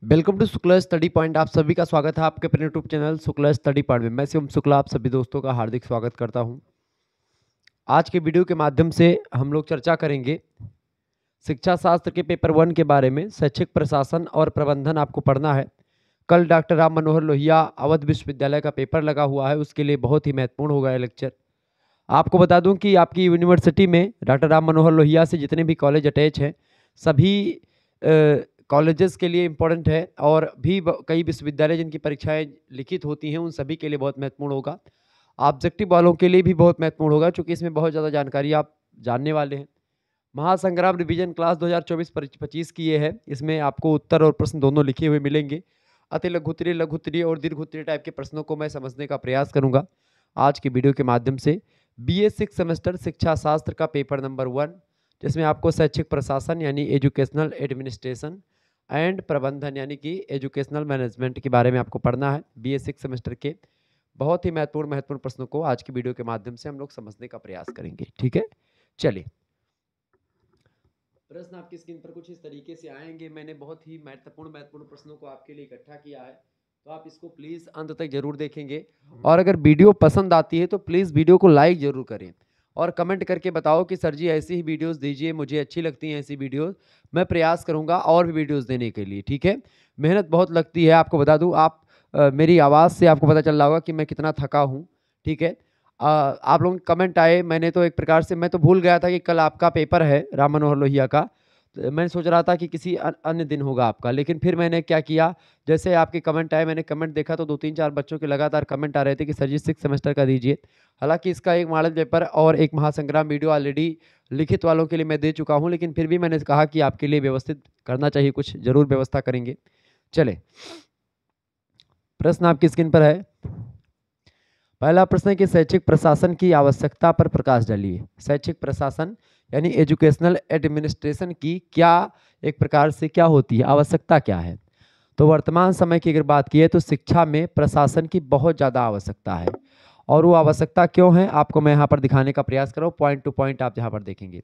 Welcome to Shukla study point. आप सभी का स्वागत है आपके अपने YouTube channel Shukla study point में। मैं शिवम शुक्ला आप सभी दोस्तों का हार्दिक स्वागत करता हूं। आज के वीडियो के माध्यम से हम लोग चर्चा करेंगे शिक्षा शास्त्र के पेपर 1 के बारे में। शैक्षिक प्रशासन और प्रबंधन आपको पढ़ना है। कल डॉक्टर राम मनोहर लोहिया अवध विश्वविद्यालय का पेपर लगा हुआ है, उसके लिए बहुत ही महत्वपूर्ण होगा यह लेक्चर। आपको बता दूं कि आपकी यूनिवर्सिटी में डॉक्टर राम मनोहर लोहिया से जितने भी कॉलेज अटैच हैं सभी कॉलेजेस के लिए इम्पोर्टेंट है, और भी कई विश्वविद्यालय जिनकी परीक्षाएं लिखित होती हैं उन सभी के लिए बहुत महत्वपूर्ण होगा। ऑब्जेक्टिव वालों के लिए भी बहुत महत्वपूर्ण होगा, क्योंकि इसमें बहुत ज़्यादा जानकारी आप जानने वाले हैं। महासंग्राम रिवीजन क्लास 2024-25 की ये है। इसमें आपको उत्तर और प्रश्न दोनों लिखे हुए मिलेंगे। अति लघुत्तरीय, लघुत्तरीय और दीर्घोत्तरीय टाइप के प्रश्नों को मैं समझने का प्रयास करूंगा आज की वीडियो के माध्यम से। BA 6 सेमेस्टर शिक्षा शास्त्र का पेपर नंबर 1, जिसमें आपको शैक्षिक प्रशासन यानी एजुकेशनल एडमिनिस्ट्रेशन एंड प्रबंधन यानी कि एजुकेशनल मैनेजमेंट के बारे में आपको पढ़ना है। BA 6 सेमेस्टर के बहुत ही महत्वपूर्ण प्रश्नों को आज की वीडियो के माध्यम से हम लोग समझने का प्रयास करेंगे। ठीक है, चलिए। प्रश्न आपकी स्क्रीन पर कुछ इस तरीके से आएंगे। मैंने बहुत ही महत्वपूर्ण प्रश्नों को आपके लिए इकट्ठा किया है, तो आप इसको प्लीज़ अंत तक जरूर देखेंगे। और अगर वीडियो पसंद आती है तो प्लीज़ वीडियो को लाइक जरूर करें और कमेंट करके बताओ कि सर जी ऐसी ही वीडियोस दीजिए, मुझे अच्छी लगती हैं ऐसी वीडियोस। मैं प्रयास करूंगा और भी वीडियोस देने के लिए। ठीक है, मेहनत बहुत लगती है। आपको बता दूं, आप मेरी आवाज़ से आपको पता चल रहा होगा कि मैं कितना थका हूं। ठीक है, आप लोग कमेंट आए, मैंने तो एक प्रकार से मैं तो भूल गया था कि कल आपका पेपर है राम मनोहर लोहिया का। तो मैं सोच रहा था कि किसी अन्य दिन होगा आपका, लेकिन फिर मैंने क्या किया, जैसे आपके कमेंट आए मैंने कमेंट देखा तो 2-3-4 बच्चों के लगातार कमेंट आ रहे थे कि सर जी 6 सेमेस्टर का दीजिए। हालांकि इसका एक मॉडल पेपर और एक महासंग्राम वीडियो ऑलरेडी लिखित वालों के लिए मैं दे चुका हूं, लेकिन फिर भी मैंने कहा कि आपके लिए व्यवस्थित करना चाहिए, कुछ जरूर व्यवस्था करेंगे। चले, प्रश्न आपकी स्क्रीन पर है। पहला प्रश्न है कि शैक्षिक प्रशासन की आवश्यकता पर प्रकाश डालिए। शैक्षिक प्रशासन यानी एजुकेशनल एडमिनिस्ट्रेशन की क्या एक प्रकार से क्या होती है, आवश्यकता क्या है। तो वर्तमान समय की अगर बात की है तो शिक्षा में प्रशासन की बहुत ज़्यादा आवश्यकता है। और वो आवश्यकता क्यों है आपको मैं यहाँ पर दिखाने का प्रयास कर रहा हूँ। पॉइंट टू पॉइंट आप यहाँ पर देखेंगे।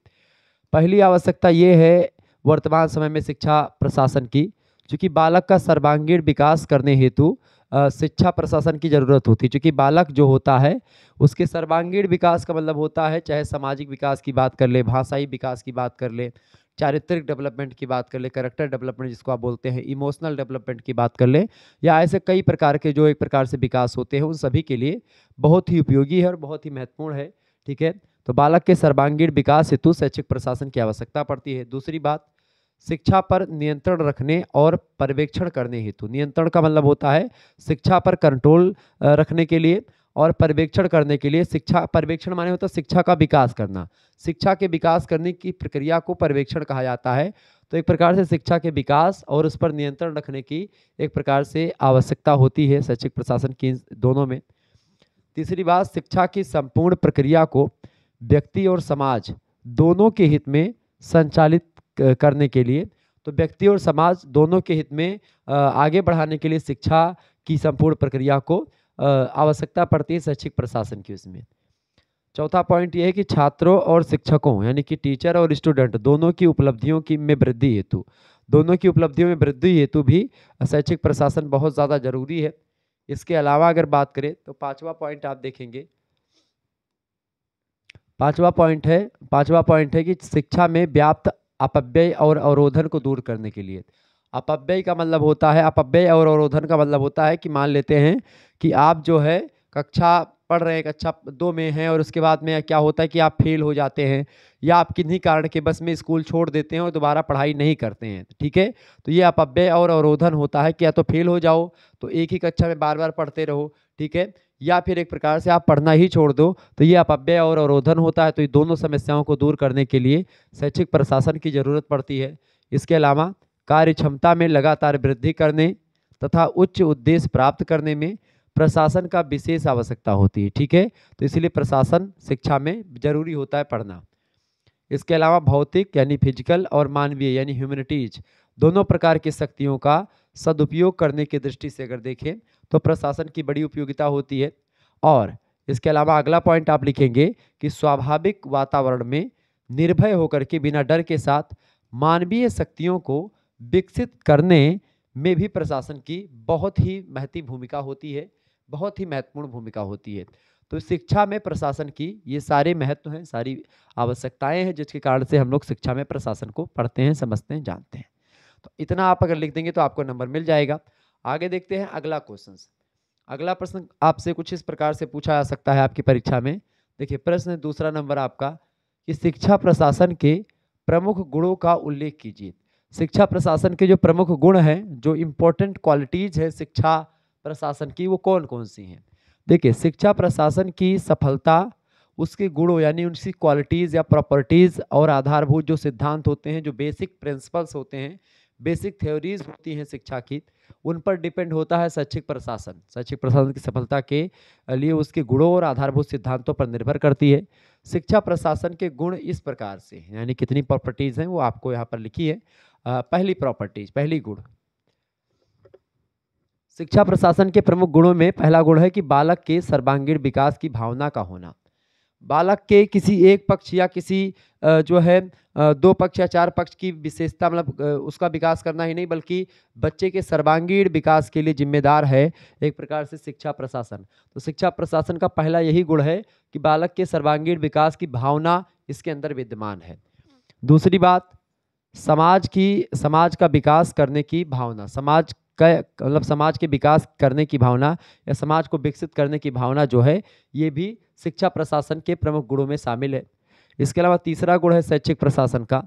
पहली आवश्यकता ये है वर्तमान समय में शिक्षा प्रशासन की, चूँकि बालक का सर्वांगीण विकास करने हेतु शिक्षा प्रशासन की ज़रूरत होती है। क्योंकि बालक जो होता है उसके सर्वांगीण विकास का मतलब होता है, चाहे सामाजिक विकास की बात कर ले, भाषाई विकास की बात कर ले, चारित्रिक डेवलपमेंट की बात कर ले, कैरेक्टर डेवलपमेंट जिसको आप बोलते हैं, इमोशनल डेवलपमेंट की बात कर ले, या ऐसे कई प्रकार के जो एक प्रकार से विकास होते हैं उन सभी के लिए बहुत ही उपयोगी है और बहुत ही महत्वपूर्ण है। ठीक है, तो बालक के सर्वांगीण विकास हेतु शैक्षिक प्रशासन की आवश्यकता पड़ती है। दूसरी बात, शिक्षा पर नियंत्रण रखने और पर्यवेक्षण करने हेतु। नियंत्रण का मतलब होता है शिक्षा पर कंट्रोल रखने के लिए और पर्यवेक्षण करने के लिए। शिक्षा पर्यवेक्षण माने होता है शिक्षा का विकास करना। शिक्षा के विकास करने की प्रक्रिया को पर्यवेक्षण कहा जाता है। तो एक प्रकार से शिक्षा के विकास और उस पर नियंत्रण रखने की एक प्रकार से आवश्यकता होती है शैक्षिक प्रशासन की दोनों में। तीसरी बात, शिक्षा की संपूर्ण प्रक्रिया को व्यक्ति और समाज दोनों के हित में संचालित करने के लिए, तो व्यक्ति और समाज दोनों के हित में आगे बढ़ाने के लिए शिक्षा की संपूर्ण प्रक्रिया को आवश्यकता पड़ती है शैक्षिक प्रशासन की उसमें। चौथा पॉइंट यह है कि छात्रों और शिक्षकों यानी कि टीचर और स्टूडेंट दोनों की उपलब्धियों की में वृद्धि हेतु, दोनों की उपलब्धियों में वृद्धि हेतु भी शैक्षिक प्रशासन बहुत ज़्यादा जरूरी है। इसके अलावा अगर बात करें तो पांचवा पॉइंट आप देखेंगे, पांचवा पॉइंट है कि शिक्षा में व्याप्त अपव्यय और अवरोधन को दूर करने के लिए। अपव्यय का मतलब होता है, अपव्यय और अवरोधन का मतलब होता है कि मान लेते हैं कि आप जो है कक्षा पढ़ रहे हैं, कक्षा 2 में हैं, और उसके बाद में क्या होता है कि आप फेल हो जाते हैं या आप किन्हीं कारण के बस में स्कूल छोड़ देते हैं और दोबारा पढ़ाई नहीं करते हैं। ठीक है, तो ये अपव्यय और अवरोधन होता है कि या तो फेल हो जाओ तो एक ही कक्षा में बार बार पढ़ते रहो, ठीक है, या फिर एक प्रकार से आप पढ़ना ही छोड़ दो, तो ये अपव्यय और अवरोधन होता है। तो ये दोनों समस्याओं को दूर करने के लिए शैक्षिक प्रशासन की जरूरत पड़ती है। इसके अलावा कार्य क्षमता में लगातार वृद्धि करने तथा उच्च उद्देश्य प्राप्त करने में प्रशासन का विशेष आवश्यकता होती है। ठीक है, तो इसलिए प्रशासन शिक्षा में जरूरी होता है पढ़ना। इसके अलावा भौतिक यानी फिजिकल और मानवीय यानी ह्यूमैनिटीज दोनों प्रकार की शक्तियों का सदुपयोग करने की दृष्टि से अगर देखें तो प्रशासन की बड़ी उपयोगिता होती है। और इसके अलावा अगला पॉइंट आप लिखेंगे कि स्वाभाविक वातावरण में निर्भय होकर के बिना डर के साथ मानवीय शक्तियों को विकसित करने में भी प्रशासन की बहुत ही महती भूमिका होती है, बहुत ही महत्वपूर्ण भूमिका होती है। तो शिक्षा में प्रशासन की ये सारे महत्व हैं, सारी आवश्यकताएं हैं, जिसके कारण से हम लोग शिक्षा में प्रशासन को पढ़ते हैं, समझते हैं, जानते हैं। तो इतना आप अगर लिख देंगे तो आपको नंबर मिल जाएगा। आगे देखते हैं अगला क्वेश्चन। अगला प्रश्न आपसे कुछ इस प्रकार से पूछा जा सकता है आपकी परीक्षा में। देखिए प्रश्न दूसरा नंबर आपका कि शिक्षा प्रशासन के प्रमुख गुणों का उल्लेख कीजिए। शिक्षा प्रशासन के जो प्रमुख गुण हैं, जो इंपॉर्टेंट क्वालिटीज है शिक्षा प्रशासन की, वो कौन कौन सी हैं? देखिए शिक्षा प्रशासन की सफलता उसके गुणों यानी उनकी क्वालिटीज या प्रॉपर्टीज और आधारभूत जो सिद्धांत होते हैं, जो बेसिक प्रिंसिपल्स होते हैं, बेसिक थ्योरीज होती हैं शिक्षा की, उन पर डिपेंड होता है शैक्षिक प्रशासन। शैक्षिक प्रशासन की सफलता के लिए उसके गुणों और आधारभूत सिद्धांतों पर निर्भर करती है। शिक्षा प्रशासन के गुण इस प्रकार से हैं, यानी कितनी प्रॉपर्टीज हैं वो आपको यहाँ पर लिखी है। पहली प्रॉपर्टीज, पहली गुण, शिक्षा प्रशासन के प्रमुख गुणों में पहला गुण है कि बालक के सर्वांगीण विकास की भावना का होना। बालक के किसी एक पक्ष या किसी जो है दो पक्ष या चार पक्ष की विशेषता, मतलब उसका विकास करना ही नहीं, बल्कि बच्चे के सर्वांगीण विकास के लिए जिम्मेदार है एक प्रकार से शिक्षा प्रशासन। तो शिक्षा प्रशासन का पहला यही गुण है कि बालक के सर्वांगीण विकास की भावना इसके अंदर विद्यमान है। दूसरी बात, समाज का विकास करने की भावना, समाज का मतलब समाज के विकास करने की भावना या समाज को विकसित करने की भावना जो है, ये भी शिक्षा प्रशासन के प्रमुख गुणों में शामिल है। इसके अलावा तीसरा गुण है शैक्षिक प्रशासन का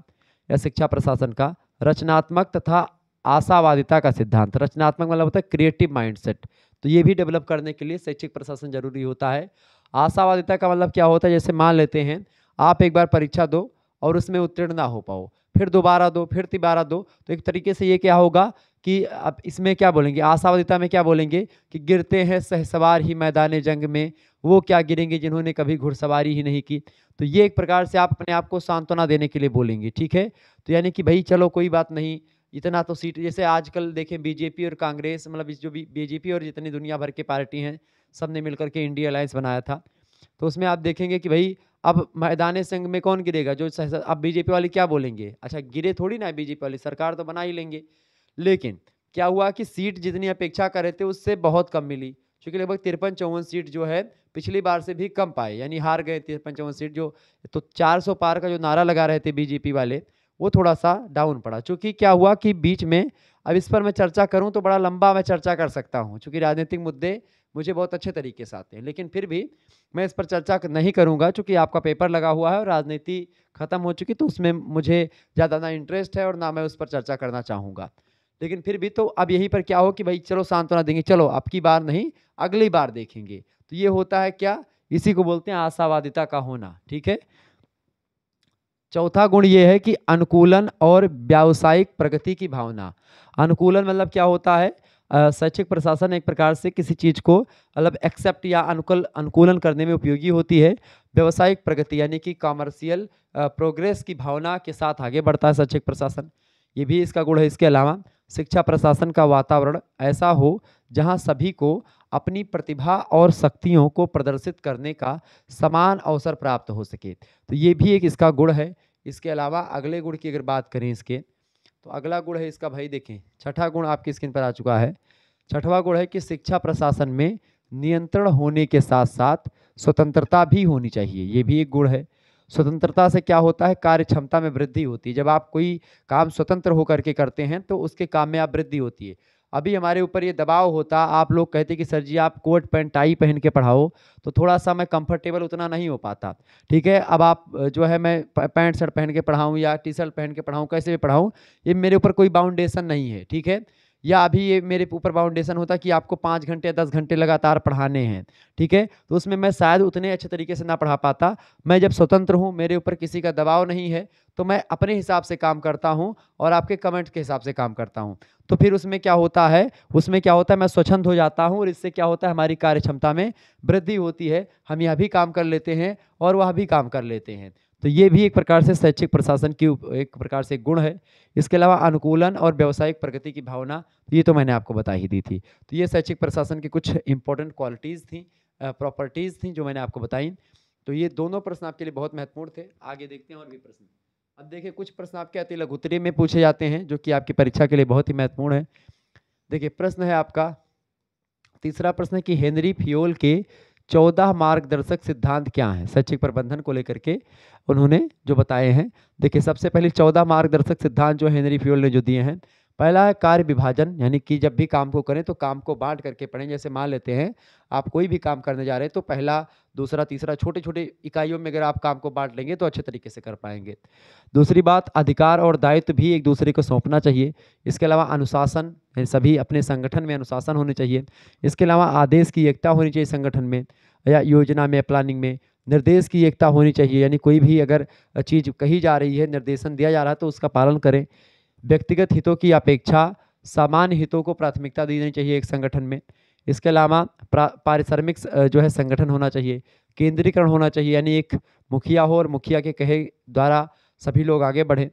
या शिक्षा प्रशासन का रचनात्मक तथा आशावादिता का सिद्धांत। रचनात्मक मतलब होता है क्रिएटिव माइंडसेट, तो ये भी डेवलप करने के लिए शैक्षिक प्रशासन जरूरी होता है। आशावादिता का मतलब क्या होता है, जैसे मान लेते हैं आप एक बार परीक्षा दो और उसमें उत्तीर्ण ना हो पाओ, फिर दोबारा दो, फिर तिबारा दो, तो एक तरीके से ये क्या होगा कि अब इसमें क्या बोलेंगे, आशावादिता में क्या बोलेंगे कि गिरते हैं सहसवार ही मैदान जंग में, वो क्या गिरेंगे जिन्होंने कभी घुड़सवारी ही नहीं की। तो ये एक प्रकार से आप अपने आप को सांत्वना देने के लिए बोलेंगे, ठीक है। तो यानी कि भाई चलो कोई बात नहीं, इतना तो सीट, जैसे आजकल देखें बीजेपी और कांग्रेस, मतलब इस जो भी बीजेपी और जितनी दुनिया भर के पार्टी हैं, सब ने मिलकर के इंडिया अलायंस बनाया था। तो उसमें आप देखेंगे कि भाई अब मैदान संघ में कौन गिरेगा, जो अब बीजेपी वाले क्या बोलेंगे, अच्छा गिरे थोड़ी ना बीजेपी वाले, सरकार तो बना ही लेंगे। लेकिन क्या हुआ कि सीट जितनी अपेक्षा कर रहे थे उससे बहुत कम मिली, क्योंकि लगभग 53-54 सीट जो है पिछली बार से भी कम पाए, यानी हार गए 53-54 सीट जो। तो 400 पार का जो नारा लगा रहे थे बीजेपी वाले, वो थोड़ा सा डाउन पड़ा। चूंकि क्या हुआ कि बीच में, अब इस पर मैं चर्चा करूं तो बड़ा लंबा मैं चर्चा कर सकता हूं, क्योंकि राजनीतिक मुद्दे मुझे बहुत अच्छे तरीके से आते हैं, लेकिन फिर भी मैं इस पर चर्चा नहीं करूंगा, चूंकि आपका पेपर लगा हुआ है और राजनीति खत्म हो चुकी, तो उसमें मुझे ज़्यादा ना इंटरेस्ट है और ना मैं उस पर चर्चा करना चाहूँगा। लेकिन फिर भी तो अब यहीं पर क्या हो कि भाई चलो सांत्वना देंगे, चलो अब की बार नहीं अगली बार देखेंगे। तो ये होता है क्या, इसी को बोलते हैं आशावादिता का होना, ठीक है। चौथा गुण ये है कि अनुकूलन और व्यावसायिक प्रगति की भावना। अनुकूलन मतलब क्या होता है, शैक्षिक प्रशासन एक प्रकार से किसी चीज को मतलब एक्सेप्ट या अनुकूलन करने में उपयोगी होती है। व्यावसायिक प्रगति यानी कि कॉमर्शियल प्रोग्रेस की भावना के साथ आगे बढ़ता है शैक्षिक प्रशासन, ये भी इसका गुण है। इसके अलावा शिक्षा प्रशासन का वातावरण ऐसा हो जहां सभी को अपनी प्रतिभा और शक्तियों को प्रदर्शित करने का समान अवसर प्राप्त हो सके, तो ये भी एक इसका गुण है। इसके अलावा अगले गुण की अगर बात करें इसके, तो अगला गुण है इसका, भाई देखें छठा गुण आपकी स्क्रीन पर आ चुका है। छठवां गुण है कि शिक्षा प्रशासन में नियंत्रण होने के साथ साथ स्वतंत्रता भी होनी चाहिए, ये भी एक गुण है। स्वतंत्रता से क्या होता है, कार्य क्षमता में वृद्धि होती है। जब आप कोई काम स्वतंत्र होकर के करते हैं तो उसके काम में आप वृद्धि होती है। अभी हमारे ऊपर ये दबाव होता, आप लोग कहते कि सर जी आप कोट पैंट टाई पहन के पढ़ाओ, तो थोड़ा सा मैं कंफर्टेबल उतना नहीं हो पाता, ठीक है। अब आप जो है मैं पैंट शर्ट पहन के पढ़ाऊँ या टी शर्ट पहन के पढ़ाऊँ, कैसे भी पढ़ाऊँ, ये मेरे ऊपर कोई बाउंडेशन नहीं है, ठीक है। या अभी ये मेरे ऊपर बाउंडेशन होता कि आपको 5 घंटे या 10 घंटे लगातार पढ़ाने हैं, ठीक है, तो उसमें मैं शायद उतने अच्छे तरीके से ना पढ़ा पाता। मैं जब स्वतंत्र हूँ, मेरे ऊपर किसी का दबाव नहीं है, तो मैं अपने हिसाब से काम करता हूँ और आपके कमेंट के हिसाब से काम करता हूँ। तो फिर उसमें क्या होता है, मैं स्वच्छंद हो जाता हूँ और इससे क्या होता है, हमारी कार्य क्षमता में वृद्धि होती है। हम यह भी काम कर लेते हैं और वह भी काम कर लेते हैं। तो ये भी एक प्रकार से शैक्षिक प्रशासन की एक प्रकार से गुण है। इसके अलावा अनुकूलन और व्यावसायिक प्रगति की भावना, ये तो मैंने आपको बता ही दी थी। तो ये शैक्षिक प्रशासन की कुछ इंपॉर्टेंट क्वालिटीज़ थी, प्रॉपर्टीज़ थी जो मैंने आपको बताई। तो ये दोनों प्रश्न आपके लिए बहुत महत्वपूर्ण थे। आगे देखते हैं और भी प्रश्न। अब देखिए कुछ प्रश्न आपके अति लघु उत्तरीय में पूछे जाते हैं जो कि आपकी परीक्षा के लिए बहुत ही महत्वपूर्ण है। देखिए प्रश्न है आपका, तीसरा प्रश्न है कि हेनरी फियोल के 14 मार्गदर्शक सिद्धांत क्या हैं शैक्षिक प्रबंधन को लेकर के उन्होंने जो बताए हैं। देखिए सबसे पहले 14 मार्गदर्शक सिद्धांत जो हेनरी फियोल ने जो दिए हैं, पहला है कार्य विभाजन, यानी कि जब भी काम को करें तो काम को बांट करके पढ़ें। जैसे मान लेते हैं आप कोई भी काम करने जा रहे हैं तो पहला दूसरा तीसरा छोटे छोटे इकाइयों में अगर आप काम को बांट लेंगे तो अच्छे तरीके से कर पाएंगे। दूसरी बात, अधिकार और दायित्व भी एक दूसरे को सौंपना चाहिए। इसके अलावा अनुशासन, सभी अपने संगठन में अनुशासन होने चाहिए। इसके अलावा आदेश की एकता होनी चाहिए संगठन में या योजना में, प्लानिंग में। निर्देश की एकता होनी चाहिए, यानी कोई भी अगर चीज़ कही जा रही है, निर्देशन दिया जा रहा है तो उसका पालन करें। व्यक्तिगत हितों की अपेक्षा सामान्य हितों को प्राथमिकता दी जानी चाहिए एक संगठन में। इसके अलावा पारिश्रमिक जो है संगठन होना चाहिए। केंद्रीकरण होना चाहिए, यानी एक मुखिया हो और मुखिया के कहे द्वारा सभी लोग आगे बढ़ें।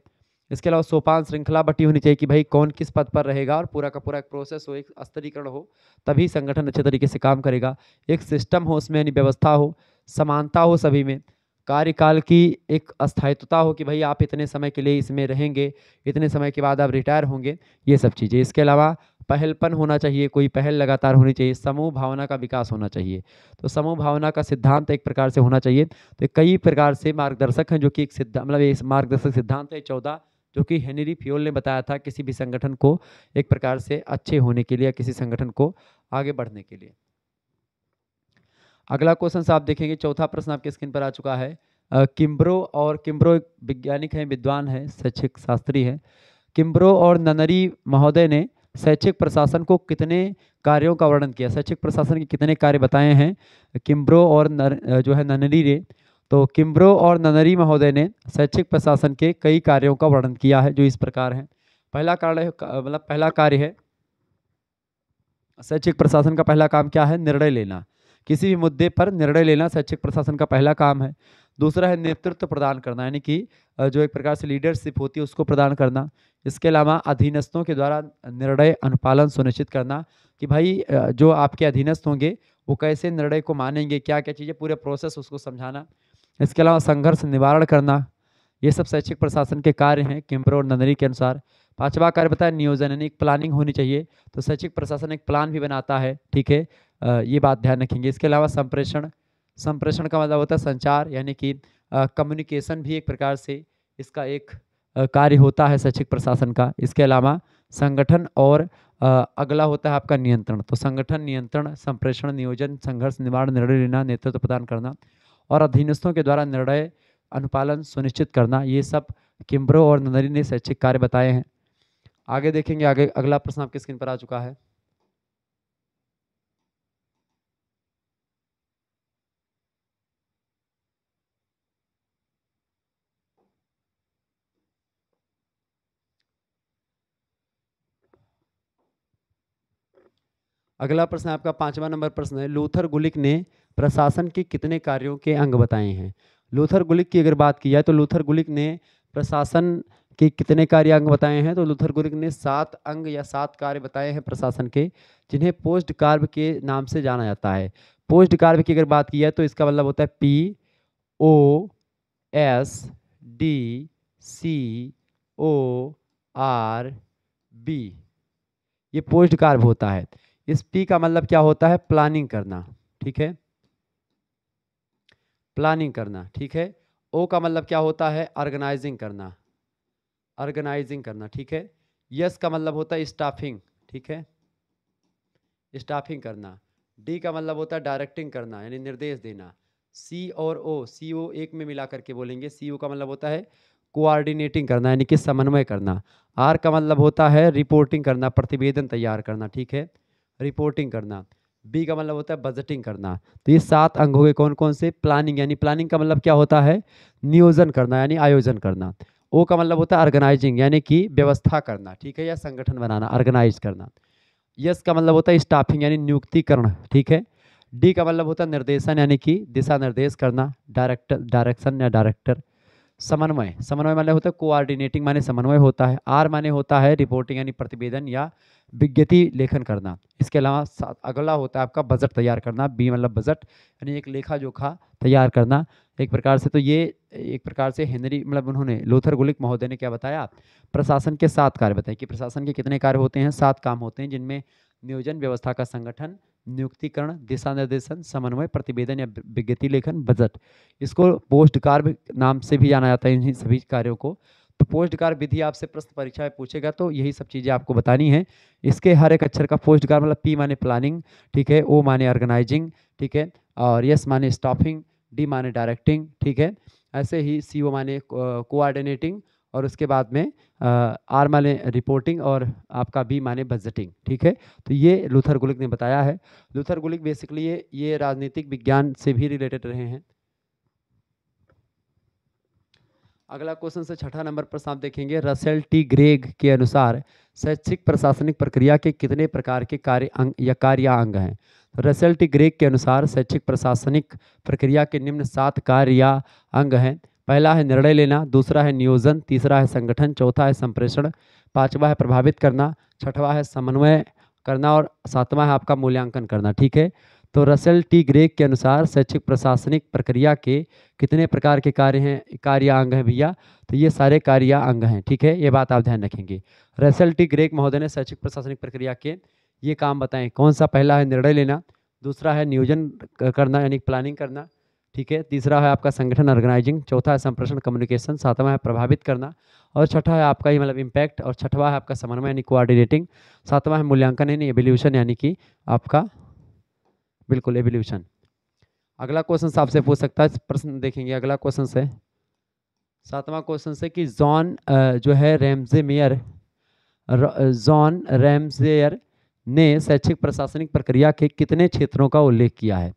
इसके अलावा सोपान श्रृंखला बटी होनी चाहिए कि भाई कौन किस पद पर रहेगा और पूरा का पूरा एक प्रोसेस हो, एक स्तरीकरण हो, तभी संगठन अच्छे तरीके से काम करेगा। एक सिस्टम हो उसमें, यानी व्यवस्था हो, समानता हो सभी में, कार्यकाल की एक अस्थायित्वता हो कि भाई आप इतने समय के लिए इसमें रहेंगे, इतने समय के बाद आप रिटायर होंगे, ये सब चीज़ें। इसके अलावा पहलपन होना चाहिए, कोई पहल लगातार होनी चाहिए। समूह भावना का विकास होना चाहिए, तो समूह भावना का सिद्धांत एक प्रकार से होना चाहिए। तो कई प्रकार से मार्गदर्शक हैं जो कि एक सिद्धांत, मतलब ये मार्गदर्शक सिद्धांत है 14, जो कि हेनरी फियोल ने बताया था किसी भी संगठन को एक प्रकार से अच्छे होने के लिए या किसी संगठन को आगे बढ़ने के लिए। अगला क्वेश्चन आप देखेंगे, चौथा प्रश्न आपके स्क्रीन पर आ चुका है। किम्ब्रो एक वैज्ञानिक हैं, विद्वान हैं, शैक्षिक शास्त्री हैं। किम्ब्रो और ननरी महोदय ने शैक्षिक प्रशासन को कितने कार्यों का वर्णन किया, शैक्षिक प्रशासन के कितने कार्य बताए हैं किम्ब्रो और जो है ननरी ने। तो किम्ब्रो और ननरी महोदय ने शैक्षिक प्रशासन के कई कार्यों का वर्णन किया है जो इस प्रकार है। पहला कार्य मतलब पहला कार्य है शैक्षिक प्रशासन का, पहला काम क्या है, निर्णय लेना। किसी भी मुद्दे पर निर्णय लेना शैक्षिक प्रशासन का पहला काम है। दूसरा है नेतृत्व प्रदान करना, यानी कि जो एक प्रकार से लीडरशिप होती है उसको प्रदान करना। इसके अलावा अधीनस्थों के द्वारा निर्णय अनुपालन सुनिश्चित करना कि भाई जो आपके अधीनस्थ होंगे वो कैसे निर्णय को मानेंगे, क्या क्या चीज़ें, पूरे प्रोसेस उसको समझाना। इसके अलावा संघर्ष निवारण करना, ये सब शैक्षिक प्रशासन के कार्य हैं किम्ब्रो और ननरी के अनुसार। पांचवा कार्य बताया नियोजन, यानी एक प्लानिंग होनी चाहिए, तो शैक्षिक प्रशासन एक प्लान भी बनाता है, ठीक है, ये बात ध्यान रखेंगे। इसके अलावा संप्रेषण, संप्रेषण का मतलब होता है संचार, यानी कि कम्युनिकेशन भी एक प्रकार से इसका एक कार्य होता है शैक्षिक प्रशासन का। इसके अलावा संगठन और अगला होता है आपका नियंत्रण, तो संगठन, नियंत्रण, संप्रेषण, नियोजन, संघर्ष निवारण, निर्णय लेना, नेतृत्व प्रदान करना और अधीनस्थों के द्वारा निर्णय अनुपालन सुनिश्चित करना, ये सब किम्ब्रो और ननरी ने शैक्षिक कार्य बताए हैं। आगे देखेंगे, आगे अगला प्रश्न आपके स्क्रीन पर आ चुका है। अगला प्रश्न आपका 5वां नंबर प्रश्न है, लूथर गुलिक ने प्रशासन के कितने कार्यों के अंग बताए हैं। लूथर गुलिक की अगर बात की जाए तो लूथर गुलिक ने प्रशासन के कितने कार्य अंग बताए हैं, तो लूथर गुलिक ने 7 अंग या 7 कार्य बताए हैं प्रशासन के, जिन्हें पोस्ट कार्य के नाम से जाना जाता है। पोस्ट कार्य की अगर बात की जाए तो इसका मतलब होता है POSTCORB, ये पोस्ट कार्य होता है। इस P का मतलब क्या होता है, प्लानिंग करना, ठीक है, प्लानिंग करना, ठीक है। O का मतलब क्या होता है, ऑर्गेनाइजिंग करना, ऑर्गेनाइजिंग करना, ठीक है। यस का मतलब होता है स्टाफिंग, ठीक है, स्टाफिंग करना। डी का मतलब होता है डायरेक्टिंग करना, यानी निर्देश देना। सी और ओ, CO एक में मिला करके बोलेंगे, CO का मतलब होता है कोऑर्डिनेटिंग करना, यानी कि समन्वय करना। आर का मतलब होता है रिपोर्टिंग करना, प्रतिवेदन तैयार करना, ठीक है, रिपोर्टिंग करना। बी का मतलब होता है बजटिंग करना। तो ये 7 अंग हो गए, कौन कौन से, प्लानिंग, यानी प्लानिंग का मतलब क्या होता है, नियोजन करना, यानी आयोजन करना। ओ का मतलब होता है ऑर्गेनाइजिंग, यानी कि व्यवस्था करना, ठीक है, या संगठन बनाना, ऑर्गेनाइज करना। यस का मतलब होता है स्टाफिंग, यानी नियुक्तिकरण, ठीक है। डी का मतलब होता है निर्देशन, यानी कि दिशा निर्देश करना, डायरेक्शन या डायरेक्टर। समन्वय, समन्वय माने होता है कोऑर्डिनेटिंग, माने समन्वय होता है। आर माने होता है रिपोर्टिंग, यानी प्रतिवेदन या विज्ञप्ति लेखन करना। इसके अलावा अगला होता है आपका बजट तैयार करना, बी मतलब बजट, यानी एक लेखा जोखा तैयार करना, एक प्रकार से तो ये एक प्रकार से हेनरी मतलब उन्होंने लूथर गुलिक महोदय ने क्या बताया, प्रशासन के 7 कार्य बताए कि प्रशासन के कितने कार्य होते हैं, 7 काम होते हैं, जिनमें नियोजन व्यवस्था का संगठन, नियुक्तिकरण, दिशा निर्देशन, समन्वय, प्रतिवेदन या विज्ञप्ति लेखन, बजट। इसको पोस्ट कार्य नाम से भी जाना जाता है इन्हीं सभी कार्यों को। तो पोस्ट कार्य विधि आपसे प्रश्न परीक्षा में पूछेगा तो यही सब चीजें आपको बतानी है। इसके हर एक अक्षर का पोस्ट कार्य मतलब पी माने प्लानिंग, ठीक है, ओ माने ऑर्गेनाइजिंग, ठीक है, और यस माने स्टाफिंग, डी माने डायरेक्टिंग, ठीक है, ऐसे ही सी ओ माने कोऑर्डिनेटिंग, और उसके बाद में आर माने रिपोर्टिंग, और आपका बी माने बजटिंग, ठीक है। तो ये लूथर गुलिक ने बताया है। लूथर गुलिक बेसिकली ये राजनीतिक विज्ञान से भी रिलेटेड रहे हैं। अगला क्वेश्चन से 6ठा नंबर प्रश्न आप देखेंगे, रसेल टी ग्रेग के अनुसार शैक्षिक प्रशासनिक प्रक्रिया के कितने प्रकार के कार्य अंग या कार्याअंग हैं। तो रसेल टी ग्रेग के अनुसार शैक्षिक प्रशासनिक प्रक्रिया के निम्न 7 कार्य अंग हैं। पहला है निर्णय लेना, दूसरा है नियोजन, तीसरा है संगठन, चौथा है संप्रेषण, पांचवा है प्रभावित करना, छठवां है समन्वय करना, और सातवां है आपका मूल्यांकन करना, ठीक है। तो रसेल टी ग्रेग के अनुसार शैक्षिक प्रशासनिक प्रक्रिया के कितने प्रकार के कार्य हैं, कार्याअंग हैं भैया, तो ये सारे कार्याअंग हैं, ठीक है, ये बात आप ध्यान रखेंगे। रसेल टी ग्रेग महोदय ने शैक्षिक प्रशासनिक प्रक्रिया के ये काम बताएं, कौन सा, पहला है निर्णय लेना, दूसरा है नियोजन करना यानी प्लानिंग करना, ठीक है, तीसरा है आपका संगठन ऑर्गेनाइजिंग, चौथा है संप्रेषण कम्युनिकेशन, सातवां है प्रभावित करना, और छठा है आपका ये मतलब इम्पैक्ट, और छठवां है आपका समन्वय यानी कोऑर्डिनेटिंग, सातवां है मूल्यांकन यानी एवोल्यूशन यानी कि आपका बिल्कुल एवोल्यूशन। अगला क्वेश्चन आपसे पूछ सकता है, प्रश्न देखेंगे अगला क्वेश्चन से, 7वां क्वेश्चन से कि जॉन जो है रैम्जेमेयर, जॉन रैम्जेयर ने शैक्षिक प्रशासनिक प्रक्रिया के कितने क्षेत्रों का उल्लेख किया है।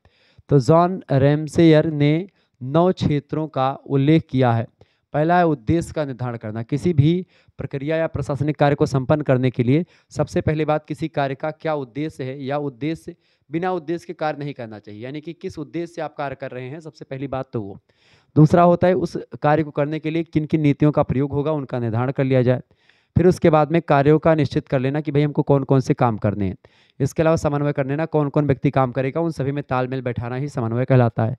तो जॉन रैम्सेयर ने 9 क्षेत्रों का उल्लेख किया है। पहला है उद्देश्य का निर्धारण करना, किसी भी प्रक्रिया या प्रशासनिक कार्य को संपन्न करने के लिए सबसे पहली बात किसी कार्य का क्या उद्देश्य है, या उद्देश्य बिना उद्देश्य के कार्य नहीं करना चाहिए, यानी कि किस उद्देश्य से आप कार्य कर रहे हैं, सबसे पहली बात तो वो। दूसरा होता है उस कार्य को करने के लिए किन किन नीतियों का प्रयोग होगा, उनका निर्धारण कर लिया जाए। फिर उसके बाद में कार्यों का निश्चित कर लेना कि भाई हमको कौन कौन से काम करने हैं। इसके अलावा समन्वय कर लेना, कौन कौन व्यक्ति काम करेगा, उन सभी में तालमेल बैठाना ही समन्वय कहलाता है।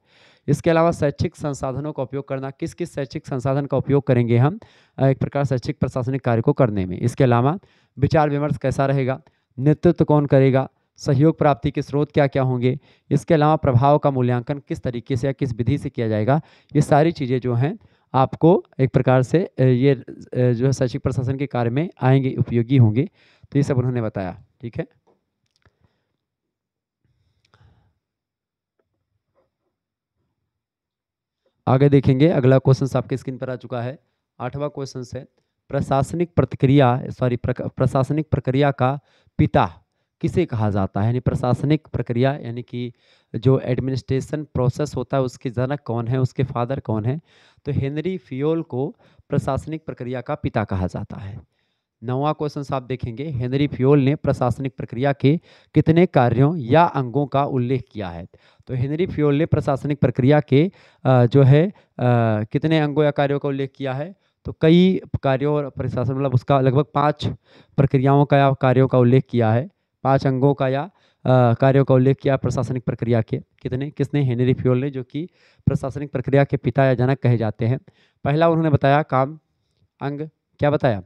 इसके अलावा शैक्षिक संसाधनों का उपयोग करना, किस किस शैक्षिक संसाधन का उपयोग करेंगे हम एक प्रकार शैक्षिक प्रशासनिक कार्य को करने में। इसके अलावा विचार विमर्श कैसा रहेगा, नेतृत्व कौन करेगा, सहयोग प्राप्ति के स्रोत क्या क्या होंगे, इसके अलावा प्रभाव का मूल्यांकन किस तरीके से या किस विधि से किया जाएगा, ये सारी चीज़ें जो हैं आपको एक प्रकार से ये जो है शैक्षिक प्रशासन के कार्य में आएंगे, उपयोगी होंगे। तो ये सब उन्होंने बताया, ठीक है। आगे देखेंगे, अगला क्वेश्चन आपके स्क्रीन पर आ चुका है, 8वां क्वेश्चन है, प्रशासनिक प्रशासनिक प्रक्रिया का पिता किसे कहा जाता है, यानी प्रशासनिक प्रक्रिया यानी कि जो एडमिनिस्ट्रेशन प्रोसेस होता है उसके जनक कौन है, उसके फादर कौन है। तो हेनरी फियोल को प्रशासनिक प्रक्रिया का पिता कहा जाता है। 9वां क्वेश्चन आप देखेंगे, हेनरी फियोल ने प्रशासनिक प्रक्रिया के कितने कार्यों या अंगों का उल्लेख किया है। तो हेनरी फियोल ने प्रशासनिक प्रक्रिया के जो है कितने अंगों या कार्यों का उल्लेख किया है। तो कई कार्यों और प्रशासन मतलब उसका लगभग 5 प्रक्रियाओं का या कार्यों का उल्लेख किया है, 5 अंगों का या कार्यों का उल्लेख किया प्रशासनिक प्रक्रिया के। कितने, किसने, हेनरी फियोल ने, जो कि प्रशासनिक प्रक्रिया के पिता या जनक कहे जाते हैं। पहला उन्होंने बताया काम अंग, क्या बताया,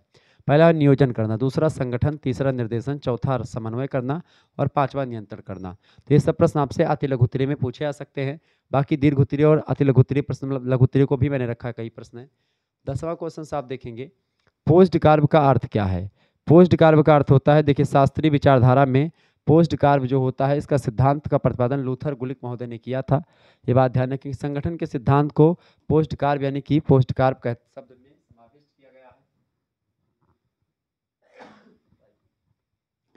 पहला नियोजन करना, दूसरा संगठन, तीसरा निर्देशन, चौथा समन्वय करना, और पांचवा नियंत्रण करना। तो ये सब प्रश्न आपसे अति लघुत्तरीय में पूछे जा सकते हैं। बाकी दीर्घ उत्तरीय और अति लघुत्तरीय प्रश्न मतलब लघुत्तरीय को भी मैंने रखा, कई प्रश्न है। 10वां क्वेश्चन आप देखेंगे, पोस्ट कार्ब का अर्थ क्या है। पोस्ट कार्ब का अर्थ होता है, देखिए शास्त्रीय विचारधारा में पोस्ट कार्ब जो होता है इसका सिद्धांत का प्रतिपादन लूथर गुलिक महोदय ने किया था। ये बात ध्यान रखें, संगठन के सिद्धांत को पोस्ट कार्ब यानी कि पोस्ट कार्ब का शब्द में समावेश किया गया है।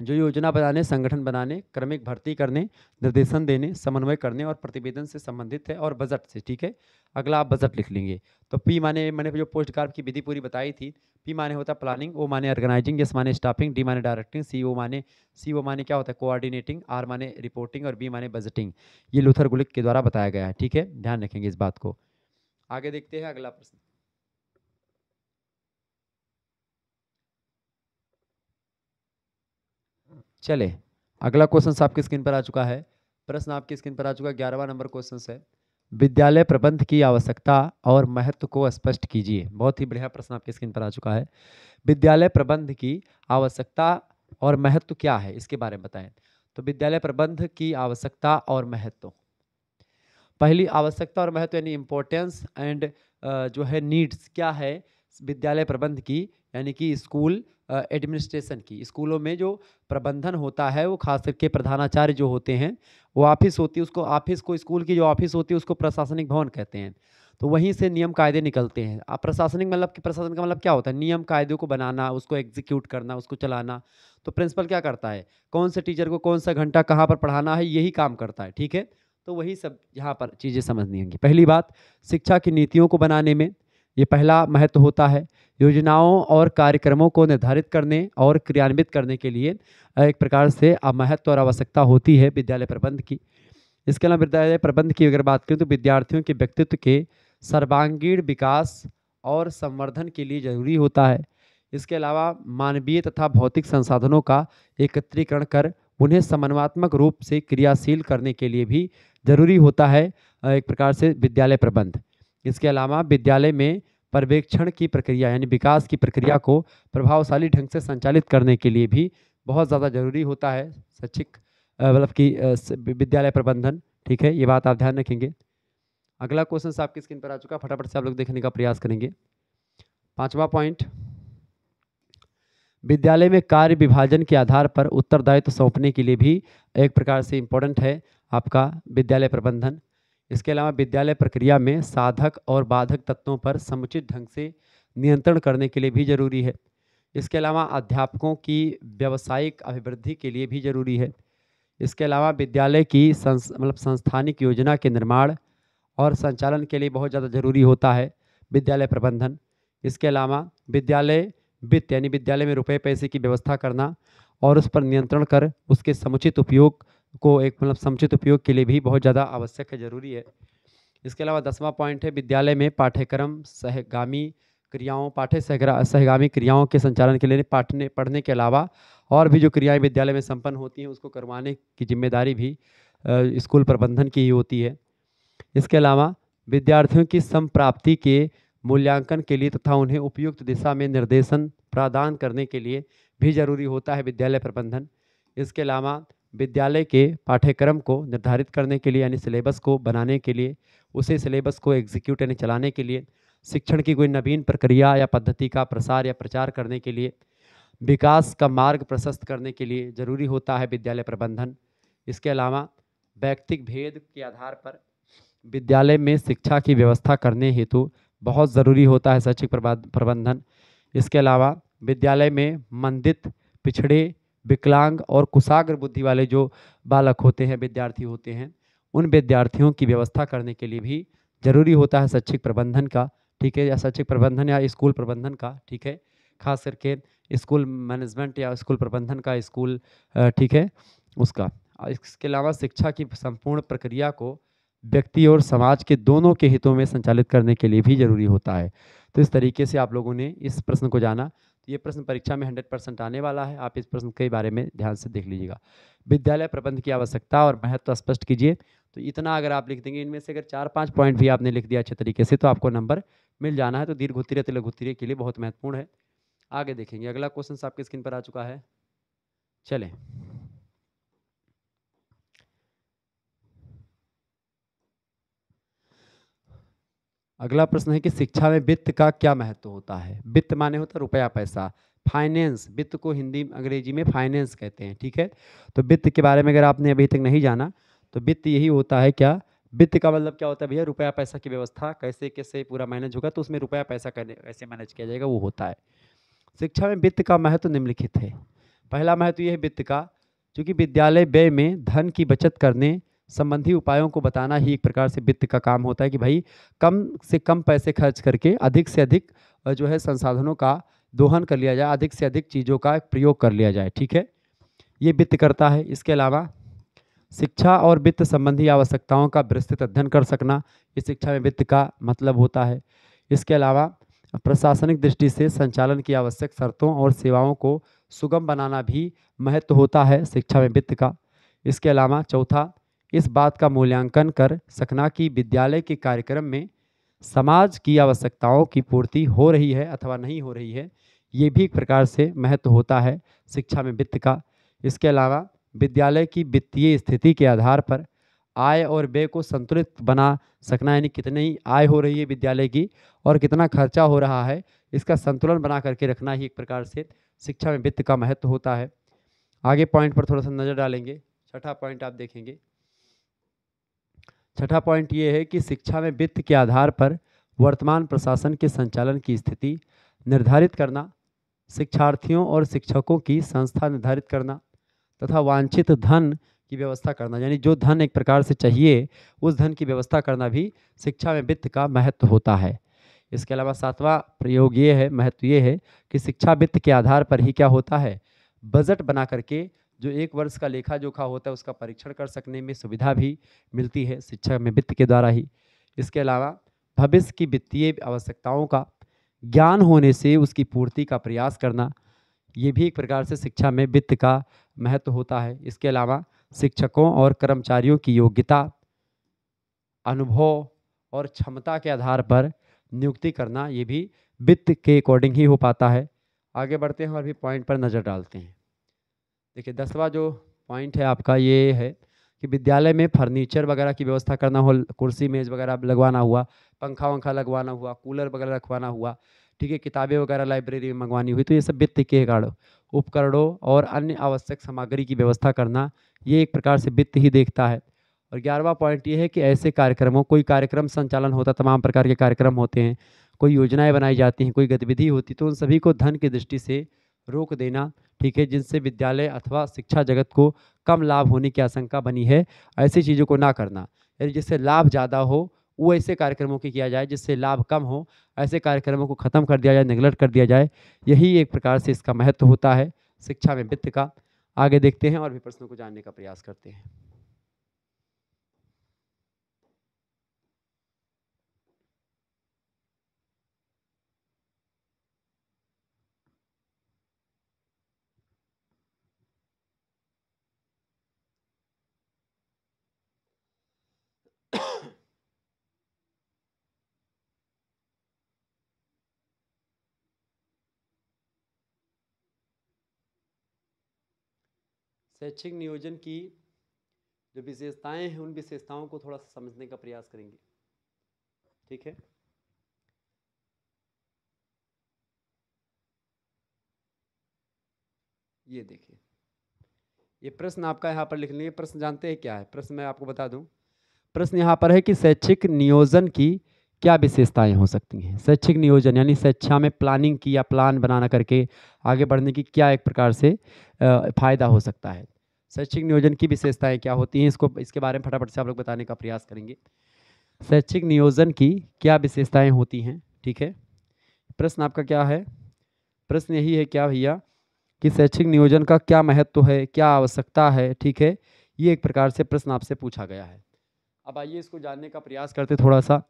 जो योजना बनाने, संगठन बनाने, क्रमिक भर्ती करने, निर्देशन देने, समन्वय करने और प्रतिवेदन से संबंधित है, और बजट से, ठीक है। अगला आप बजट लिख लेंगे। तो पी माने, मैंने जो पोस्ट कार्ब की विधि पूरी बताई थी, पी माने होता है प्लानिंग, ओ माने ऑर्गेनाइजिंग, एस माने स्टाफिंग, डी माने डायरेक्टिंग, सी ओ माने क्या होता है कोऑर्डिनेटिंग, आर माने रिपोर्टिंग, और बी माने बजटिंग। ये लूथर गुलिक के द्वारा बताया गया है, ठीक है, ध्यान रखेंगे इस बात को। आगे देखते हैं अगला प्रश्न। चले, अगला क्वेश्चन आपकी स्क्रीन पर आ चुका है, प्रश्न आपकी स्क्रीन पर आ चुका है, 11वां नंबर क्वेश्चन है। विद्यालय प्रबंध की आवश्यकता और महत्व को स्पष्ट कीजिए। बहुत ही बढ़िया प्रश्न आपके स्क्रीन पर आ चुका है। विद्यालय प्रबंध की आवश्यकता और महत्व क्या है, इसके बारे में बताएं। तो विद्यालय प्रबंध की आवश्यकता और महत्व, पहली आवश्यकता और महत्व यानी इम्पोर्टेंस एंड जो है नीड्स क्या है विद्यालय प्रबंध की, यानी कि स्कूल एडमिनिस्ट्रेशन की, स्कूलों में जो प्रबंधन होता है वो खास करके प्रधानाचार्य जो होते हैं, वो ऑफिस होती है, उसको ऑफिस को, स्कूल की जो ऑफिस होती है उसको प्रशासनिक भवन कहते हैं। तो वहीं से नियम कायदे निकलते हैं। अब प्रशासनिक मतलब कि प्रशासन का मतलब क्या होता है, नियम कायदों को बनाना, उसको एग्जीक्यूट करना, उसको चलाना। तो प्रिंसिपल क्या करता है, कौन से टीचर को कौन सा घंटा कहाँ पर पढ़ाना है, यही काम करता है। ठीक है, तो वही सब यहाँ पर चीज़ें समझनी होंगी। पहली बात, शिक्षा की नीतियों को बनाने में ये पहला महत्व होता है। योजनाओं और कार्यक्रमों को निर्धारित करने और क्रियान्वित करने के लिए एक प्रकार से महत्व और आवश्यकता होती है विद्यालय प्रबंध की। इसके अलावा विद्यालय प्रबंध की अगर बात करें तो विद्यार्थियों के व्यक्तित्व के सर्वांगीण विकास और संवर्धन के लिए जरूरी होता है। इसके अलावा मानवीय तथा भौतिक संसाधनों का एकत्रीकरण कर उन्हें समन्वयात्मक रूप से क्रियाशील करने के लिए भी जरूरी होता है एक प्रकार से विद्यालय प्रबंध। इसके अलावा विद्यालय में पर्यवेक्षण की प्रक्रिया यानी विकास की प्रक्रिया को प्रभावशाली ढंग से संचालित करने के लिए भी बहुत ज़्यादा जरूरी होता है शैक्षिक मतलब कि विद्यालय प्रबंधन। ठीक है, ये बात आप ध्यान रखेंगे। अगला क्वेश्चन आपकी स्क्रीन पर आ चुका, फटाफट से आप लोग देखने का प्रयास करेंगे। पांचवा पॉइंट, विद्यालय में कार्य विभाजन के आधार पर उत्तरदायित्व सौंपने के लिए भी एक प्रकार से इम्पोर्टेंट है आपका विद्यालय प्रबंधन। इसके अलावा विद्यालय प्रक्रिया में साधक और बाधक तत्वों पर समुचित ढंग से नियंत्रण करने के लिए भी जरूरी है। इसके अलावा अध्यापकों की व्यावसायिक अभिवृद्धि के लिए भी जरूरी है। इसके अलावा विद्यालय की संस्थानिक योजना के निर्माण और संचालन के लिए बहुत ज़्यादा जरूरी होता है विद्यालय प्रबंधन। इसके अलावा विद्यालय वित्त यानी विद्यालय में रुपए पैसे की व्यवस्था करना और उस पर नियंत्रण कर उसके समुचित उपयोग को एक समुचित उपयोग के लिए भी बहुत ज़्यादा आवश्यक है, जरूरी है। इसके अलावा 10वां पॉइंट है, विद्यालय में पाठ्यक्रम सहगामी क्रियाओं सहगामी क्रियाओं के संचालन के लिए पढ़ने के अलावा और भी जो क्रियाएं विद्यालय में संपन्न होती हैं उसको करवाने की जिम्मेदारी भी स्कूल प्रबंधन की ही होती है। इसके अलावा विद्यार्थियों की संप्राप्ति के मूल्यांकन के लिए तथा उन्हें उपयुक्त दिशा में निर्देशन प्रदान करने के लिए भी जरूरी होता है विद्यालय प्रबंधन। इसके अलावा विद्यालय के पाठ्यक्रम को निर्धारित करने के लिए यानी सिलेबस को बनाने के लिए, उसे सिलेबस को एग्जीक्यूट यानी चलाने के लिए, शिक्षण की कोई नवीन प्रक्रिया या पद्धति का प्रसार या प्रचार करने के लिए, विकास का मार्ग प्रशस्त करने के लिए जरूरी होता है विद्यालय प्रबंधन। इसके अलावा व्यक्तिक भेद के आधार पर विद्यालय में शिक्षा की व्यवस्था करने हेतु बहुत ज़रूरी होता है शैक्षिक प्रबंधन। इसके अलावा विद्यालय में मंदित, पिछड़े, विकलांग और कुशाग्र बुद्धि वाले जो बालक होते हैं, विद्यार्थी होते हैं, उन विद्यार्थियों की व्यवस्था करने के लिए भी जरूरी होता है शैक्षिक प्रबंधन का। ठीक है, या शैक्षिक प्रबंधन या स्कूल प्रबंधन का। ठीक है, खास करके स्कूल मैनेजमेंट या स्कूल प्रबंधन का स्कूल ठीक है उसका। इसके अलावा शिक्षा की संपूर्ण प्रक्रिया को व्यक्ति और समाज के दोनों के हितों में संचालित करने के लिए भी जरूरी होता है। तो इस तरीके से आप लोगों ने इस प्रश्न को जाना। तो ये प्रश्न परीक्षा में 100% आने वाला है, आप इस प्रश्न के बारे में ध्यान से देख लीजिएगा। विद्यालय प्रबंध की आवश्यकता और महत्व स्पष्ट कीजिए। तो इतना अगर आप लिख देंगे, इनमें से अगर 4-5 पॉइंट भी आपने लिख दिया अच्छे तरीके से तो आपको नंबर मिल जाना है। तो दीर्घ उत्तरीय तिलक उत्तरीय के लिए बहुत महत्वपूर्ण है। आगे देखेंगे, अगला क्वेश्चन आपकी स्क्रीन पर आ चुका है। चलें, अगला प्रश्न है कि शिक्षा में वित्त का क्या महत्व होता है। वित्त माने होता है रुपया पैसा, फाइनेंस, वित्त को हिंदी अंग्रेजी में फाइनेंस कहते हैं। ठीक है, तो वित्त के बारे में अगर आपने अभी तक नहीं जाना तो वित्त यही होता है क्या, वित्त का मतलब क्या होता है भैया, रुपया पैसा की व्यवस्था कैसे कैसे पूरा मैनेज होगा, तो उसमें रुपया पैसा कैसे मैनेज किया जाएगा वो होता है। शिक्षा में वित्त का महत्व निम्नलिखित है। पहला महत्व यह है वित्त का, क्योंकि विद्यालय व्यय में धन की बचत करने संबंधी उपायों को बताना ही एक प्रकार से वित्त का काम होता है कि भाई कम से कम पैसे खर्च करके अधिक से अधिक जो है संसाधनों का दोहन कर लिया जाए, अधिक से अधिक चीज़ों का प्रयोग कर लिया जाए। ठीक है, ये वित्त करता है। इसके अलावा शिक्षा और वित्त संबंधी आवश्यकताओं का विस्तृत अध्ययन कर सकना, ये शिक्षा में वित्त का मतलब होता है। इसके अलावा प्रशासनिक दृष्टि से संचालन की आवश्यक शर्तों और सेवाओं को सुगम बनाना भी महत्व होता है शिक्षा में वित्त का। इसके अलावा चौथा, इस बात का मूल्यांकन कर सकना कि विद्यालय के कार्यक्रम में समाज की आवश्यकताओं की पूर्ति हो रही है अथवा नहीं हो रही है, ये भी एक प्रकार से महत्व होता है शिक्षा में वित्त का। इसके अलावा विद्यालय की वित्तीय स्थिति के आधार पर आय और व्यय को संतुलित बना सकना, यानी कितनी आय हो रही है विद्यालय की और कितना खर्चा हो रहा है, इसका संतुलन बना करके रखना ही एक प्रकार से शिक्षा में वित्त का महत्व होता है। आगे पॉइंट पर थोड़ा सा नज़र डालेंगे। छठा पॉइंट आप देखेंगे। छठा पॉइंट ये है कि शिक्षा में वित्त के आधार पर वर्तमान प्रशासन के संचालन की स्थिति निर्धारित करना, शिक्षार्थियों और शिक्षकों की संस्था निर्धारित करना तथा वांछित धन की व्यवस्था करना, यानी जो धन एक प्रकार से चाहिए उस धन की व्यवस्था करना भी शिक्षा में वित्त का महत्व होता है। इसके अलावा सातवां प्रयोग ये है, महत्व ये है कि शिक्षा वित्त के आधार पर ही क्या होता है, बजट बना करके जो एक वर्ष का लेखा जोखा होता है उसका परीक्षण कर सकने में सुविधा भी मिलती है शिक्षा में वित्त के द्वारा ही। इसके अलावा भविष्य की वित्तीय आवश्यकताओं का ज्ञान होने से उसकी पूर्ति का प्रयास करना, ये भी एक प्रकार से शिक्षा में वित्त का महत्व होता है। इसके अलावा शिक्षकों और कर्मचारियों की योग्यता, अनुभव और क्षमता के आधार पर नियुक्ति करना, ये भी वित्त के अकॉर्डिंग ही हो पाता है। आगे बढ़ते हैं और भी पॉइंट पर नज़र डालते हैं। देखिए 10वां जो पॉइंट है आपका ये है कि विद्यालय में फर्नीचर वगैरह की व्यवस्था करना हो, कुर्सी मेज़ वगैरह लगवाना हुआ, पंखा वंखा लगवाना हुआ, कूलर वगैरह रखवाना हुआ, ठीक है, किताबें वगैरह लाइब्रेरी में मंगवानी हुई, तो ये सब वित्त के कारण उपकरणों और अन्य आवश्यक सामग्री की व्यवस्था करना, ये एक प्रकार से वित्त ही देखता है। और 11वां पॉइंट ये है कि ऐसे कार्यक्रमों, कोई कार्यक्रम संचालन होता, तमाम प्रकार के कार्यक्रम होते हैं, कोई योजनाएं बनाई जाती हैं, कोई गतिविधि होती, तो उन सभी को धन की दृष्टि से रोक देना, ठीक है, जिनसे विद्यालय अथवा शिक्षा जगत को कम लाभ होने की आशंका बनी है, ऐसी चीज़ों को ना करना, यानी जिससे लाभ ज़्यादा हो वो ऐसे कार्यक्रमों की किया जाए, जिससे लाभ कम हो ऐसे कार्यक्रमों को ख़त्म कर दिया जाए, नेगलेक्ट कर दिया जाए। यही एक प्रकार से इसका महत्व होता है शिक्षा में वित्त का। आगे देखते हैं और भी प्रश्नों को जानने का प्रयास करते हैं। शैक्षिक नियोजन की जो विशेषताएं हैं उन विशेषताओं को थोड़ा सा समझने का प्रयास करेंगे, ठीक है। ये देखिए, ये प्रश्न आपका यहाँ पर लिख लेंगे। प्रश्न जानते हैं क्या है? प्रश्न मैं आपको बता दूं, प्रश्न यहाँ पर है कि शैक्षिक नियोजन की क्या विशेषताएं हो सकती हैं। शैक्षिक नियोजन यानी शिक्षा में प्लानिंग की या प्लान बनाना करके आगे बढ़ने की क्या एक प्रकार से फायदा हो सकता है। शैक्षिक नियोजन की विशेषताएं क्या होती हैं, इसके बारे में फटाफट से आप लोग बताने का प्रयास करेंगे। शैक्षिक नियोजन की क्या विशेषताएं होती हैं, ठीक है। प्रश्न आपका क्या है? प्रश्न यही है क्या भैया कि शैक्षिक नियोजन का क्या महत्व है, क्या आवश्यकता है, ठीक है। ये एक प्रकार से प्रश्न आपसे पूछा गया है। अब आइए इसको जानने का प्रयास करते थोड़ा सा।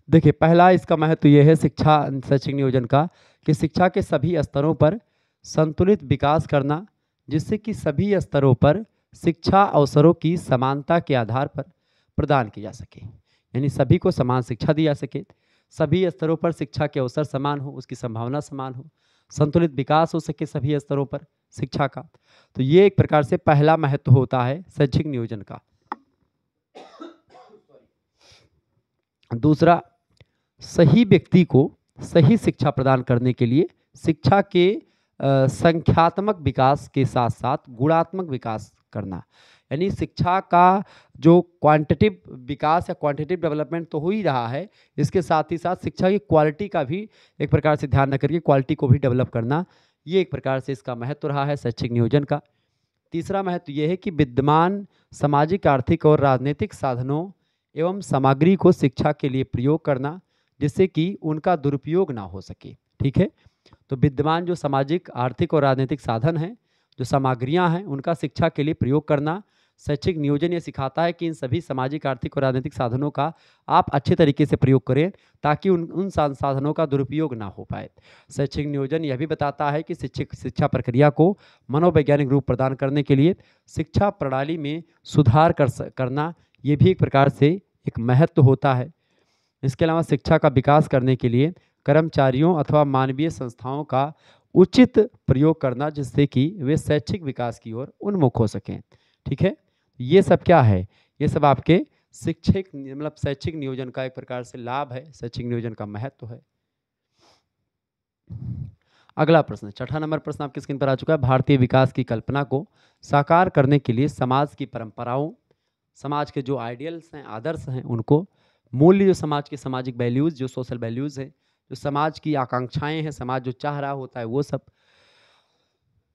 देखिए, पहला इसका महत्व ये है शैक्षिक नियोजन का कि शिक्षा के सभी स्तरों पर संतुलित विकास करना, जिससे कि सभी स्तरों पर शिक्षा अवसरों की समानता के आधार पर प्रदान की जा सके, यानी सभी को समान शिक्षा दी जा सके, सभी स्तरों पर शिक्षा के अवसर समान हो, उसकी संभावना समान हो, संतुलित विकास हो सके सभी स्तरों पर शिक्षा का। तो ये एक प्रकार से पहला महत्व होता है शैक्षिक नियोजन का। दूसरा, सही व्यक्ति को सही शिक्षा प्रदान करने के लिए शिक्षा के संख्यात्मक विकास के साथ साथ गुणात्मक विकास करना, यानी शिक्षा का जो क्वांटिटिव विकास या क्वांटिटिव डेवलपमेंट तो हो ही रहा है, इसके साथ ही साथ शिक्षा की क्वालिटी का भी एक प्रकार से ध्यान रख करके क्वालिटी को भी डेवलप करना, ये एक प्रकार से इसका महत्व रहा है शैक्षिक नियोजन का। तीसरा महत्व ये है कि विद्यमान सामाजिक, आर्थिक और राजनीतिक साधनों एवं सामग्री को शिक्षा के लिए प्रयोग करना, जिससे कि उनका दुरुपयोग ना हो सके, ठीक है। तो विद्यमान जो सामाजिक, आर्थिक और राजनीतिक साधन हैं, जो सामग्रियां हैं, उनका शिक्षा के लिए प्रयोग करना, शैक्षिक नियोजन ये सिखाता है कि इन सभी सामाजिक, आर्थिक और राजनीतिक साधनों का आप अच्छे तरीके से प्रयोग करें ताकि उन संसाधनों का दुरुपयोग ना हो पाए। शैक्षिक नियोजन यह भी बताता है कि शिक्षा प्रक्रिया को मनोवैज्ञानिक रूप प्रदान करने के लिए शिक्षा प्रणाली में सुधार करना ये भी एक प्रकार से एक महत्व होता है। इसके अलावा शिक्षा का विकास करने के लिए कर्मचारियों अथवा मानवीय संस्थाओं का उचित प्रयोग करना जिससे कि वे शैक्षिक विकास की ओर उन्मुख हो सकें। ठीक है, ये सब क्या है, ये सब आपके शिक्षक मतलब शैक्षिक नियोजन का एक प्रकार से लाभ है, शैक्षिक नियोजन का महत्व है। अगला प्रश्न, छठा नंबर प्रश्न आपकी स्क्रीन पर आ चुका है। भारतीय विकास की कल्पना को साकार करने के लिए समाज की परंपराओं, समाज के जो आइडियल्स हैं, आदर्श हैं, उनको मूल्य, जो समाज के सामाजिक वैल्यूज़, जो सोशल वैल्यूज़ हैं, जो समाज की आकांक्षाएं हैं, समाज जो चाह रहा होता है वो सब,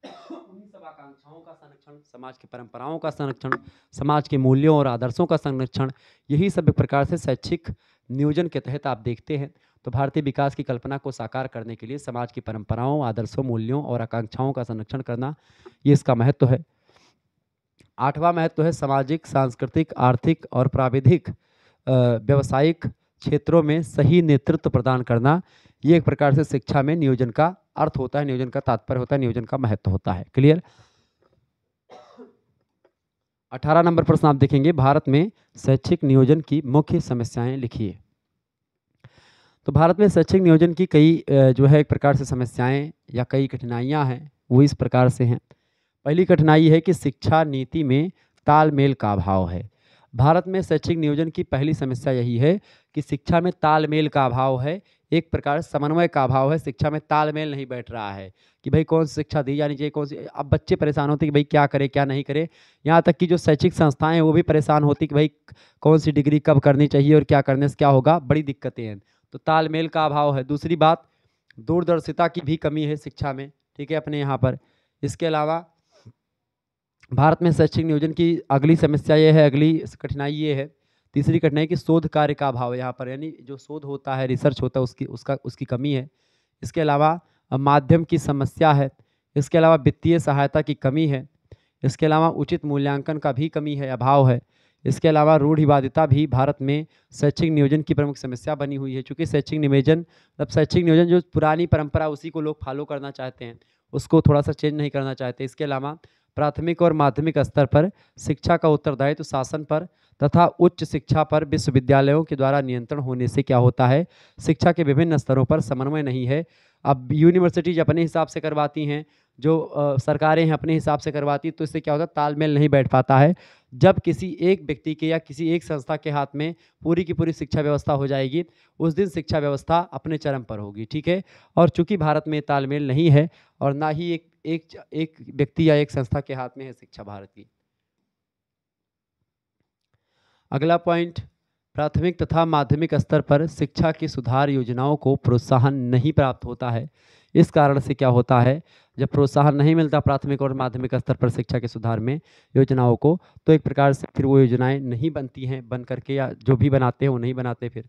उन्हीं सब आकांक्षाओं का संरक्षण, समाज की परंपराओं का संरक्षण, समाज के मूल्यों और आदर्शों का संरक्षण, यही सब एक प्रकार से शैक्षिक नियोजन के तहत आप देखते हैं। तो भारतीय विकास की कल्पना को साकार करने के लिए समाज की परंपराओं, आदर्शों, मूल्यों और आकांक्षाओं का संरक्षण करना, ये इसका महत्व है। आठवां महत्व है सामाजिक, सांस्कृतिक, आर्थिक और प्राविधिक व्यावसायिक क्षेत्रों में सही नेतृत्व प्रदान करना। ये एक प्रकार से शिक्षा में नियोजन का अर्थ होता है, नियोजन का तात्पर्य होता है, नियोजन का महत्व होता है। क्लियर। 18 नंबर प्रश्न आप देखेंगे, भारत में शैक्षिक नियोजन की मुख्य समस्याएं लिखिए। तो भारत में शैक्षिक नियोजन की कई जो है एक प्रकार से समस्याएं या कई कठिनाइयां हैं, वो इस प्रकार से हैं। पहली कठिनाई है कि शिक्षा नीति में तालमेल का अभाव है। भारत में शैक्षिक नियोजन की पहली समस्या यही है कि शिक्षा में तालमेल का अभाव है, एक प्रकार समन्वय का अभाव है। शिक्षा में तालमेल नहीं बैठ रहा है कि भाई कौन सी शिक्षा दी जानी चाहिए, कौन सी। अब बच्चे परेशान होते हैं कि भाई क्या करे क्या नहीं करे, यहाँ तक कि जो शैक्षिक संस्थाएं हैं वो भी परेशान होती कि भाई कौन सी डिग्री कब करनी चाहिए और क्या करने से क्या होगा, बड़ी दिक्कतें हैं। तो तालमेल का अभाव है। दूसरी बात, दूरदर्शिता की भी कमी है शिक्षा में, ठीक है, अपने यहाँ पर। इसके अलावा भारत में शैक्षिक नियोजन की अगली समस्या ये है, अगली कठिनाई ये है, तीसरी कठिनाई कि शोध कार्य का अभाव है यहाँ पर, यानी जो शोध होता है, रिसर्च होता है, उसकी कमी है। इसके अलावा माध्यम की समस्या है। इसके अलावा वित्तीय सहायता की कमी है। इसके अलावा उचित मूल्यांकन का भी कमी है, अभाव है। इसके अलावा रूढ़िवादिता भी भारत में शैक्षिक नियोजन की प्रमुख समस्या बनी हुई है। चूँकि शैक्षिक नियोजन जो पुरानी परंपरा उसी को लोग फॉलो करना चाहते हैं, उसको थोड़ा सा चेंज नहीं करना चाहते। इसके अलावा प्राथमिक और माध्यमिक स्तर पर शिक्षा का उत्तरदायित्व शासन पर तथा उच्च शिक्षा पर विश्वविद्यालयों के द्वारा नियंत्रण होने से क्या होता है, शिक्षा के विभिन्न स्तरों पर समन्वय नहीं है। अब यूनिवर्सिटीज अपने हिसाब से करवाती हैं, जो सरकारें हैं अपने हिसाब से करवाती, तो इससे क्या होता है, तालमेल नहीं बैठ पाता है। जब किसी एक व्यक्ति के या किसी एक संस्था के हाथ में पूरी की पूरी शिक्षा व्यवस्था हो जाएगी, उस दिन शिक्षा व्यवस्था अपने चरम पर होगी। ठीक है, और चूंकि भारत में तालमेल नहीं है और ना ही एक व्यक्ति या एक संस्था के हाथ में है शिक्षा भारत की। अगला पॉइंट, प्राथमिक तथा माध्यमिक स्तर पर शिक्षा की सुधार योजनाओं को प्रोत्साहन नहीं प्राप्त होता है। इस कारण से क्या होता है, जब प्रोत्साहन नहीं मिलता प्राथमिक और माध्यमिक स्तर पर शिक्षा के सुधार में योजनाओं को, तो एक प्रकार से फिर वो योजनाएं नहीं बनती हैं, बन करके या जो भी बनाते हैं वो नहीं बनाते। फिर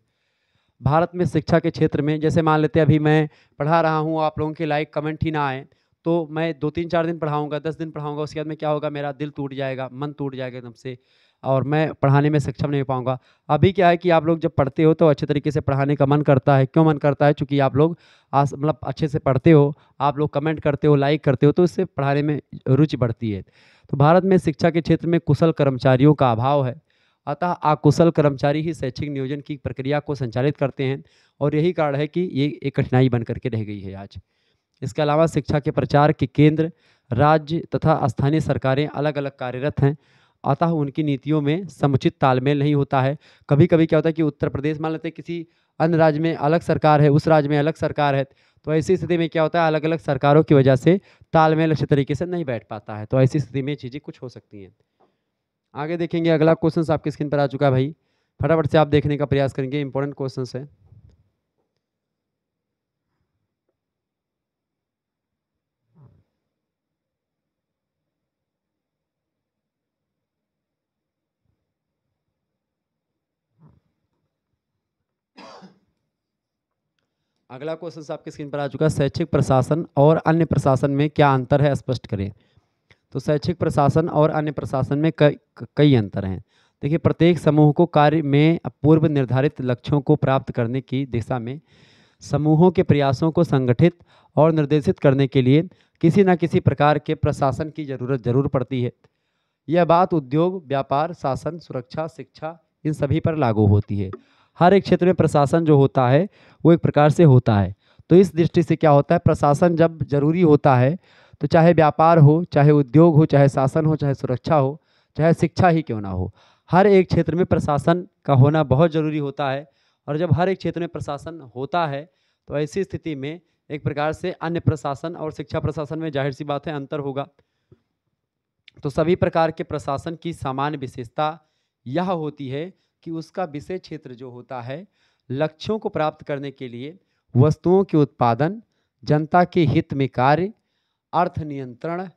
भारत में शिक्षा के क्षेत्र में, जैसे मान लेते हैं अभी मैं पढ़ा रहा हूँ, आप लोगों के लाइक कमेंट ही ना आए, तो मैं 2-3-4 दिन पढ़ाऊँगा, 10 दिन पढ़ाऊँगा, उसके बाद में क्या होगा, मेरा दिल टूट जाएगा, मन टूट जाएगा एकदम से, और मैं पढ़ाने में सक्षम नहीं हो पाऊँगा। अभी क्या है कि आप लोग जब पढ़ते हो तो अच्छे तरीके से पढ़ाने का मन करता है। क्यों मन करता है? चूँकि आप लोग मतलब अच्छे से पढ़ते हो, आप लोग कमेंट करते हो, लाइक करते हो, तो इससे पढ़ाने में रुचि बढ़ती है। तो भारत में शिक्षा के क्षेत्र में कुशल कर्मचारियों का अभाव है, अतः अकुशल कर्मचारी ही शैक्षिक नियोजन की प्रक्रिया को संचालित करते हैं, और यही कारण है कि ये एक कठिनाई बन करके रह गई है आज। इसके अलावा शिक्षा के प्रचार के केंद्र, राज्य तथा स्थानीय सरकारें अलग अलग कार्यरत हैं, अतः उनकी नीतियों में समुचित तालमेल नहीं होता है। कभी कभी क्या होता है कि उत्तर प्रदेश, मान लेते हैं किसी अन्य राज्य में अलग सरकार है, उस राज्य में अलग सरकार है, तो ऐसी स्थिति में क्या होता है, अलग अलग सरकारों की वजह से तालमेल अच्छे तरीके से नहीं बैठ पाता है। तो ऐसी स्थिति में चीज़ें कुछ हो सकती हैं। आगे देखेंगे, अगला क्वेश्चन आपकी स्क्रीन पर आ चुका है भाई, फटाफट से आप देखने का प्रयास करेंगे, इंपॉर्टेंट क्वेश्चन है। अगला क्वेश्चन आपकी स्क्रीन पर आ चुका है, शैक्षिक प्रशासन और अन्य प्रशासन में क्या अंतर है, स्पष्ट करें। तो शैक्षिक प्रशासन और अन्य प्रशासन में कई अंतर हैं। देखिए, प्रत्येक समूह को कार्य में पूर्व निर्धारित लक्ष्यों को प्राप्त करने की दिशा में समूहों के प्रयासों को संगठित और निर्देशित करने के लिए किसी न किसी प्रकार के प्रशासन की जरूर पड़ती है। यह बात उद्योग, व्यापार, शासन, सुरक्षा, शिक्षा इन सभी पर लागू होती है। हर एक क्षेत्र में प्रशासन जो होता है वो एक प्रकार से होता है। तो इस दृष्टि से क्या होता है, प्रशासन जब जरूरी होता है तो चाहे व्यापार हो, चाहे उद्योग हो, चाहे शासन हो, चाहे सुरक्षा हो, चाहे शिक्षा ही क्यों ना हो, हर एक क्षेत्र में प्रशासन का होना बहुत ज़रूरी होता है। और जब हर एक क्षेत्र में प्रशासन होता है तो ऐसी स्थिति में एक प्रकार से अन्य प्रशासन और शिक्षा प्रशासन में जाहिर सी बात है अंतर होगा। तो सभी प्रकार के प्रशासन की सामान्य विशेषता यह होती है कि उसका विषय क्षेत्र जो होता है लक्ष्यों को प्राप्त करने के लिए वस्तुओं के उत्पादन, जनता के हित में कार्य, अर्थ नियंत्रण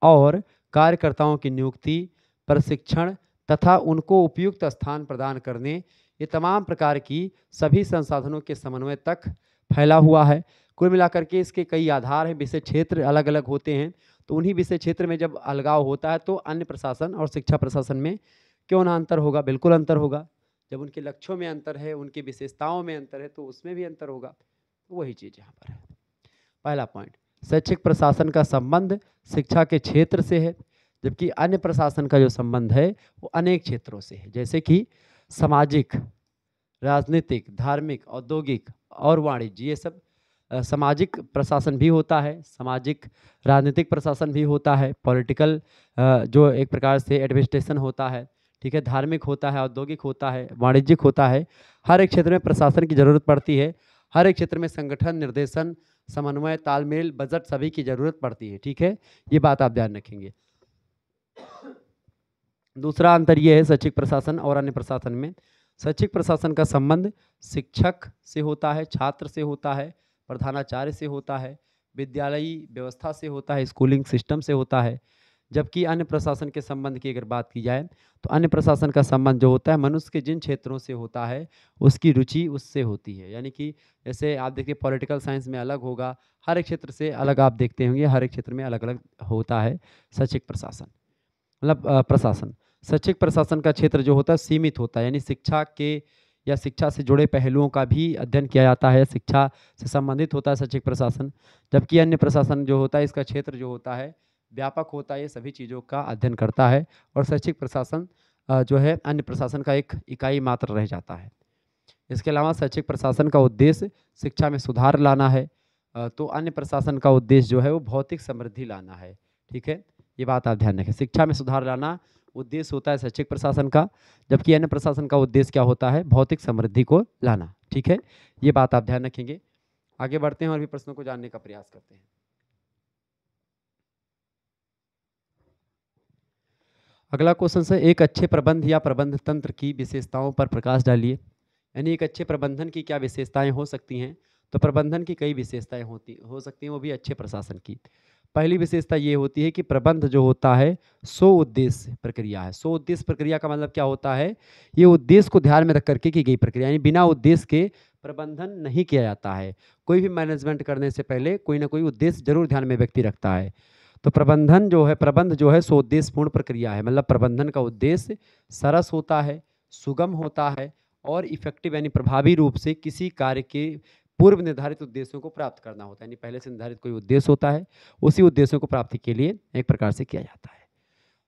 और कार्यकर्ताओं की नियुक्ति, प्रशिक्षण तथा उनको उपयुक्त स्थान प्रदान करने, ये तमाम प्रकार की सभी संसाधनों के समन्वय तक फैला हुआ है। कुल मिलाकर के इसके कई आधार हैं, विषय क्षेत्र अलग अलग होते हैं। तो उन्हीं विषय क्षेत्र में जब अलगाव होता है तो अन्य प्रशासन और शिक्षा प्रशासन में क्यों ना अंतर होगा, बिल्कुल अंतर होगा। जब उनके लक्ष्यों में अंतर है, उनकी विशेषताओं में अंतर है, तो उसमें भी अंतर होगा। तो वही चीज़ यहाँ पर है। पहला पॉइंट, शैक्षिक प्रशासन का संबंध शिक्षा के क्षेत्र से है, जबकि अन्य प्रशासन का जो संबंध है वो अनेक क्षेत्रों से है, जैसे कि सामाजिक, राजनीतिक, धार्मिक, औद्योगिक और वाणिज्य, ये सब सामाजिक प्रशासन भी होता है, सामाजिक राजनीतिक प्रशासन भी होता है, पॉलिटिकल जो एक प्रकार से एडमिनिस्ट्रेशन होता है, ठीक है, धार्मिक होता है, औद्योगिक होता है, वाणिज्यिक होता है। हर एक क्षेत्र में प्रशासन की जरूरत पड़ती है। हर एक क्षेत्र में संगठन, निर्देशन, समन्वय, तालमेल, बजट सभी की जरूरत पड़ती है। ठीक है, ये बात आप ध्यान रखेंगे। दूसरा अंतर ये है शैक्षिक प्रशासन और अन्य प्रशासन में, शैक्षिक प्रशासन का संबंध शिक्षक से होता है, छात्र से होता है, प्रधानाचार्य से होता है, विद्यालयी व्यवस्था से होता है, स्कूलिंग सिस्टम से होता है। जबकि अन्य प्रशासन के संबंध की अगर बात की जाए तो अन्य प्रशासन का संबंध जो होता है मनुष्य के जिन क्षेत्रों से होता है उसकी रुचि उससे होती है। यानी कि जैसे आप देखिए पॉलिटिकल साइंस में अलग होगा, हर एक क्षेत्र से अलग आप देखते होंगे, हर एक क्षेत्र में अलग अलग होता है शैक्षिक प्रशासन, मतलब प्रशासन। शैक्षिक प्रशासन का क्षेत्र जो होता है सीमित होता है, यानी शिक्षा के या शिक्षा से जुड़े पहलुओं का भी अध्ययन किया जाता है, शिक्षा से संबंधित होता है शैक्षिक प्रशासन। जबकि अन्य प्रशासन जो होता है इसका क्षेत्र जो होता है व्यापक होता है, ये सभी चीज़ों का अध्ययन करता है और शैक्षिक प्रशासन जो है अन्य प्रशासन का एक इकाई मात्र रह जाता है। इसके अलावा शैक्षिक प्रशासन का उद्देश्य शिक्षा में सुधार लाना है, तो अन्य प्रशासन का उद्देश्य जो है वो भौतिक समृद्धि लाना है। ठीक है, ये बात आप ध्यान रखें, शिक्षा में सुधार लाना उद्देश्य होता है शैक्षिक प्रशासन का, जबकि अन्य प्रशासन का उद्देश्य क्या होता है, भौतिक समृद्धि को लाना। ठीक है, ये बात आप ध्यान रखेंगे। आगे बढ़ते हैं और भी प्रश्नों को जानने का प्रयास करते हैं। अगला क्वेश्चन है, एक अच्छे प्रबंध या प्रबंध तंत्र की विशेषताओं पर प्रकाश डालिए। यानी एक अच्छे प्रबंधन की क्या विशेषताएं हो सकती हैं, तो प्रबंधन की कई विशेषताएं हो सकती हैं, वो भी अच्छे प्रशासन की। पहली विशेषता ये होती है कि प्रबंध जो होता है सो उद्देश्य प्रक्रिया है। सो उद्देश्य प्रक्रिया का मतलब क्या होता है, ये उद्देश्य को ध्यान में रख करके की गई प्रक्रिया, यानी बिना उद्देश्य के प्रबंधन नहीं किया जाता है। कोई भी मैनेजमेंट करने से पहले कोई ना कोई उद्देश्य जरूर ध्यान में व्यक्ति रखता है। तो प्रबंध जो है सो उद्देश्यपूर्ण प्रक्रिया है, मतलब प्रबंधन का उद्देश्य सरस होता है, सुगम होता है और इफेक्टिव यानी प्रभावी रूप से किसी कार्य के पूर्व निर्धारित उद्देश्यों को प्राप्त करना होता है। यानी पहले से निर्धारित कोई उद्देश्य होता है, उसी उद्देश्यों को प्राप्ति के लिए एक प्रकार से किया जाता है।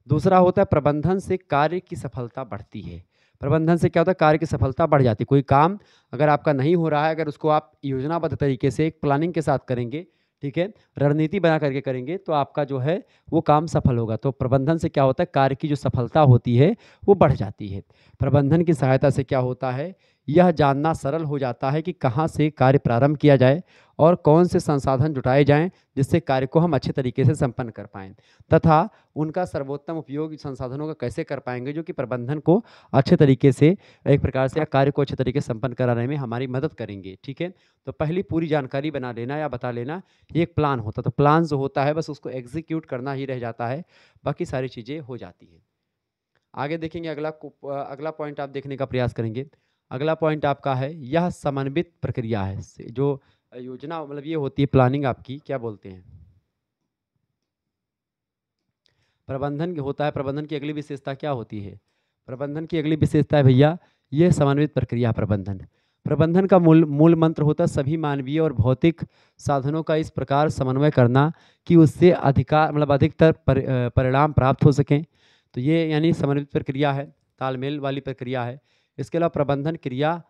दूसरा होता है प्रबंधन से कार्य की सफलता बढ़ती है। प्रबंधन से क्या होता है, कार्य की सफलता बढ़ जाती है। कोई काम अगर आपका नहीं हो रहा है, अगर उसको आप योजनाबद्ध तरीके से एक प्लानिंग के साथ करेंगे, ठीक है, रणनीति बना करके करेंगे, तो आपका जो है वो काम सफल होगा। तो प्रबंधन से क्या होता है, कार्य की जो सफलता होती है वो बढ़ जाती है। प्रबंधन की सहायता से क्या होता है, यह जानना सरल हो जाता है कि कहाँ से कार्य प्रारंभ किया जाए और कौन से संसाधन जुटाए जाएं जिससे कार्य को हम अच्छे तरीके से संपन्न कर पाएं, तथा उनका सर्वोत्तम उपयोग संसाधनों का कैसे कर पाएंगे जो कि प्रबंधन को अच्छे तरीके से एक प्रकार से कार्य को अच्छे तरीके से संपन्न कराने में हमारी मदद करेंगे। ठीक है, तो पहली पूरी जानकारी बना लेना या बता लेना, ये एक प्लान होता है। तो प्लान जो होता है बस उसको एग्जीक्यूट करना ही रह जाता है, बाकी सारी चीज़ें हो जाती हैं। आगे देखेंगे, अगला पॉइंट आप देखने का प्रयास करेंगे। अगला पॉइंट आपका है, यह समन्वित प्रक्रिया है। जो योजना मतलब ये होती है प्लानिंग आपकी, क्या बोलते हैं, प्रबंधन होता है, प्रबंधन की अगली विशेषता क्या होती है? प्रबंधन की अगली विशेषता है भैया ये समन्वित प्रक्रिया प्रबंधन। प्रबंधन का मूल मूल मंत्र होता है सभी मानवीय और भौतिक साधनों का इस प्रकार समन्वय करना कि उससे अधिकार मतलब अधिकतर परिणाम प्राप्त हो सकें। तो ये यानी समन्वित प्रक्रिया है, तालमेल वाली प्रक्रिया है। इसके अलावा प्रबंधन क्रिया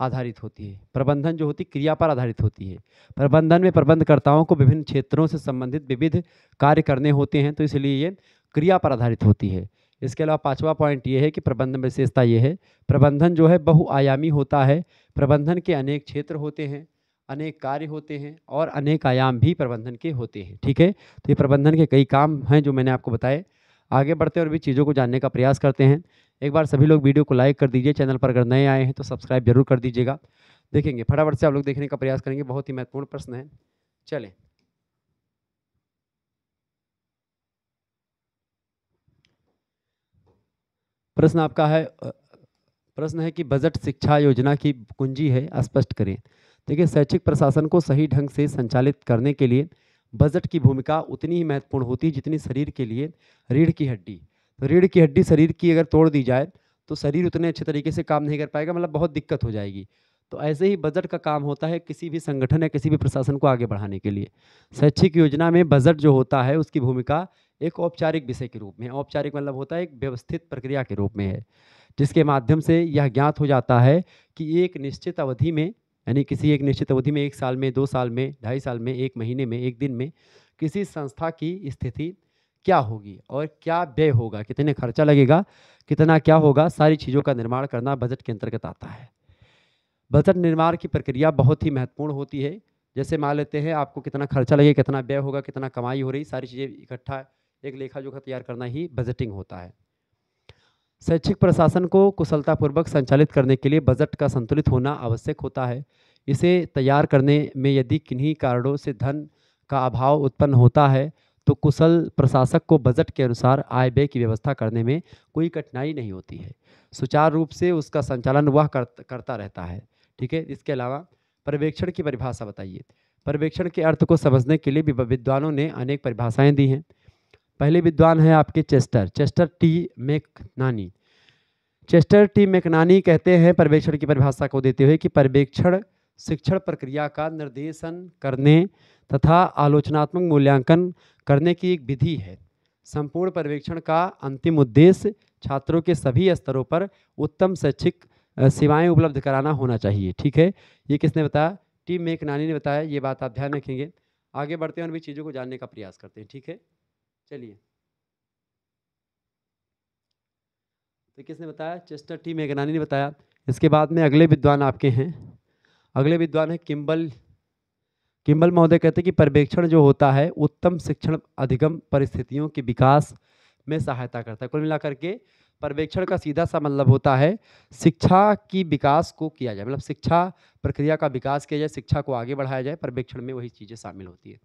आधारित होती है। प्रबंधन जो होती है क्रिया पर आधारित होती है। प्रबंधन में प्रबंधकर्ताओं को विभिन्न क्षेत्रों से संबंधित विविध कार्य करने होते हैं, तो इसलिए ये क्रिया पर आधारित होती है। इसके अलावा पांचवा पॉइंट ये है कि प्रबंधन विशेषता ये है, प्रबंधन जो है बहुआयामी होता है। प्रबंधन के अनेक क्षेत्र होते हैं, अनेक कार्य होते हैं और अनेक आयाम भी प्रबंधन के होते हैं। ठीक है, तो ये प्रबंधन के कई काम हैं जो मैंने आपको बताए। आगे बढ़ते और भी चीज़ों को जानने का प्रयास करते हैं। एक बार सभी लोग वीडियो को लाइक कर दीजिए, चैनल पर अगर नए आए हैं तो सब्सक्राइब जरूर कर दीजिएगा। देखेंगे फटाफट से आप लोग देखने का प्रयास करेंगे, बहुत ही महत्वपूर्ण प्रश्न है। चलें, प्रश्न आपका है प्रश्न है कि बजट शिक्षा योजना की कुंजी है, स्पष्ट करें। देखिए, शैक्षिक प्रशासन को सही ढंग से संचालित करने के लिए बजट की भूमिका उतनी ही महत्वपूर्ण होती है जितनी शरीर के लिए रीढ़ की हड्डी। तो रीढ़ की हड्डी शरीर की अगर तोड़ दी जाए तो शरीर उतने अच्छे तरीके से काम नहीं कर पाएगा, मतलब बहुत दिक्कत हो जाएगी। तो ऐसे ही बजट का काम होता है किसी भी संगठन या किसी भी प्रशासन को आगे बढ़ाने के लिए। शैक्षिक योजना में बजट जो होता है उसकी भूमिका एक औपचारिक विषय के रूप में, औपचारिक मतलब होता है एक व्यवस्थित प्रक्रिया के रूप में है, जिसके माध्यम से यह ज्ञात हो जाता है कि एक निश्चित अवधि में, यानी किसी एक निश्चित अवधि में, 1 साल में, 2 साल में, 2.5 साल में, 1 महीने में, 1 दिन में किसी संस्था की स्थिति क्या होगी और क्या व्यय होगा, कितने खर्चा लगेगा, कितना क्या होगा, सारी चीज़ों का निर्माण करना बजट के अंतर्गत आता है। बजट निर्माण की प्रक्रिया बहुत ही महत्वपूर्ण होती है। जैसे मान लेते हैं आपको कितना खर्चा लगेगा, कितना व्यय होगा, कितना कमाई हो रही, सारी चीज़ें इकट्ठा एक लेखा जोखा तैयार करना ही बजटिंग होता है। शैक्षिक प्रशासन को कुशलतापूर्वक संचालित करने के लिए बजट का संतुलित होना आवश्यक होता है। इसे तैयार करने में यदि किन्हीं कारणों से धन का अभाव उत्पन्न होता है तो कुशल प्रशासक को बजट के अनुसार आय व्यय की व्यवस्था करने में कोई कठिनाई नहीं होती है। सुचारू रूप से उसका संचालन वह करता रहता है। ठीक है, इसके अलावा पर्यवेक्षण की परिभाषा बताइए। पर्यवेक्षण के अर्थ को समझने के लिए विद्वानों ने अनेक परिभाषाएं दी हैं। पहले विद्वान है आपके चेस्टर टी मैकनानी। चेस्टर टी मैकनानी कहते हैं पर्यवेक्षण की परिभाषा को देते हुए कि पर्यवेक्षण शिक्षण प्रक्रिया का निर्देशन करने तथा आलोचनात्मक मूल्यांकन करने की एक विधि है। संपूर्ण पर्यवेक्षण का अंतिम उद्देश्य छात्रों के सभी स्तरों पर उत्तम शैक्षिक सेवाएं उपलब्ध कराना होना चाहिए। ठीक है, ये किसने बताया? टी मैकनानी ने बताया। ये बात आप ध्यान रखेंगे। आगे बढ़ते हैं और भी चीज़ों को जानने का प्रयास करते हैं। ठीक है, चलिए, तो किसने बताया? चेस्टर टी मैकनानी ने बताया। इसके बाद में अगले विद्वान आपके हैं, अगले विद्वान है किम्बल महोदय। कहते हैं कि पर्यवेक्षण जो होता है उत्तम शिक्षण अधिगम परिस्थितियों के विकास में सहायता करता है। कुल मिलाकर के पर्यवेक्षण का सीधा सा मतलब होता है शिक्षा की विकास को किया जाए, मतलब शिक्षा प्रक्रिया का विकास किया जाए, शिक्षा को आगे बढ़ाया जाए, पर्यवेक्षण में वही चीज़ें शामिल होती है।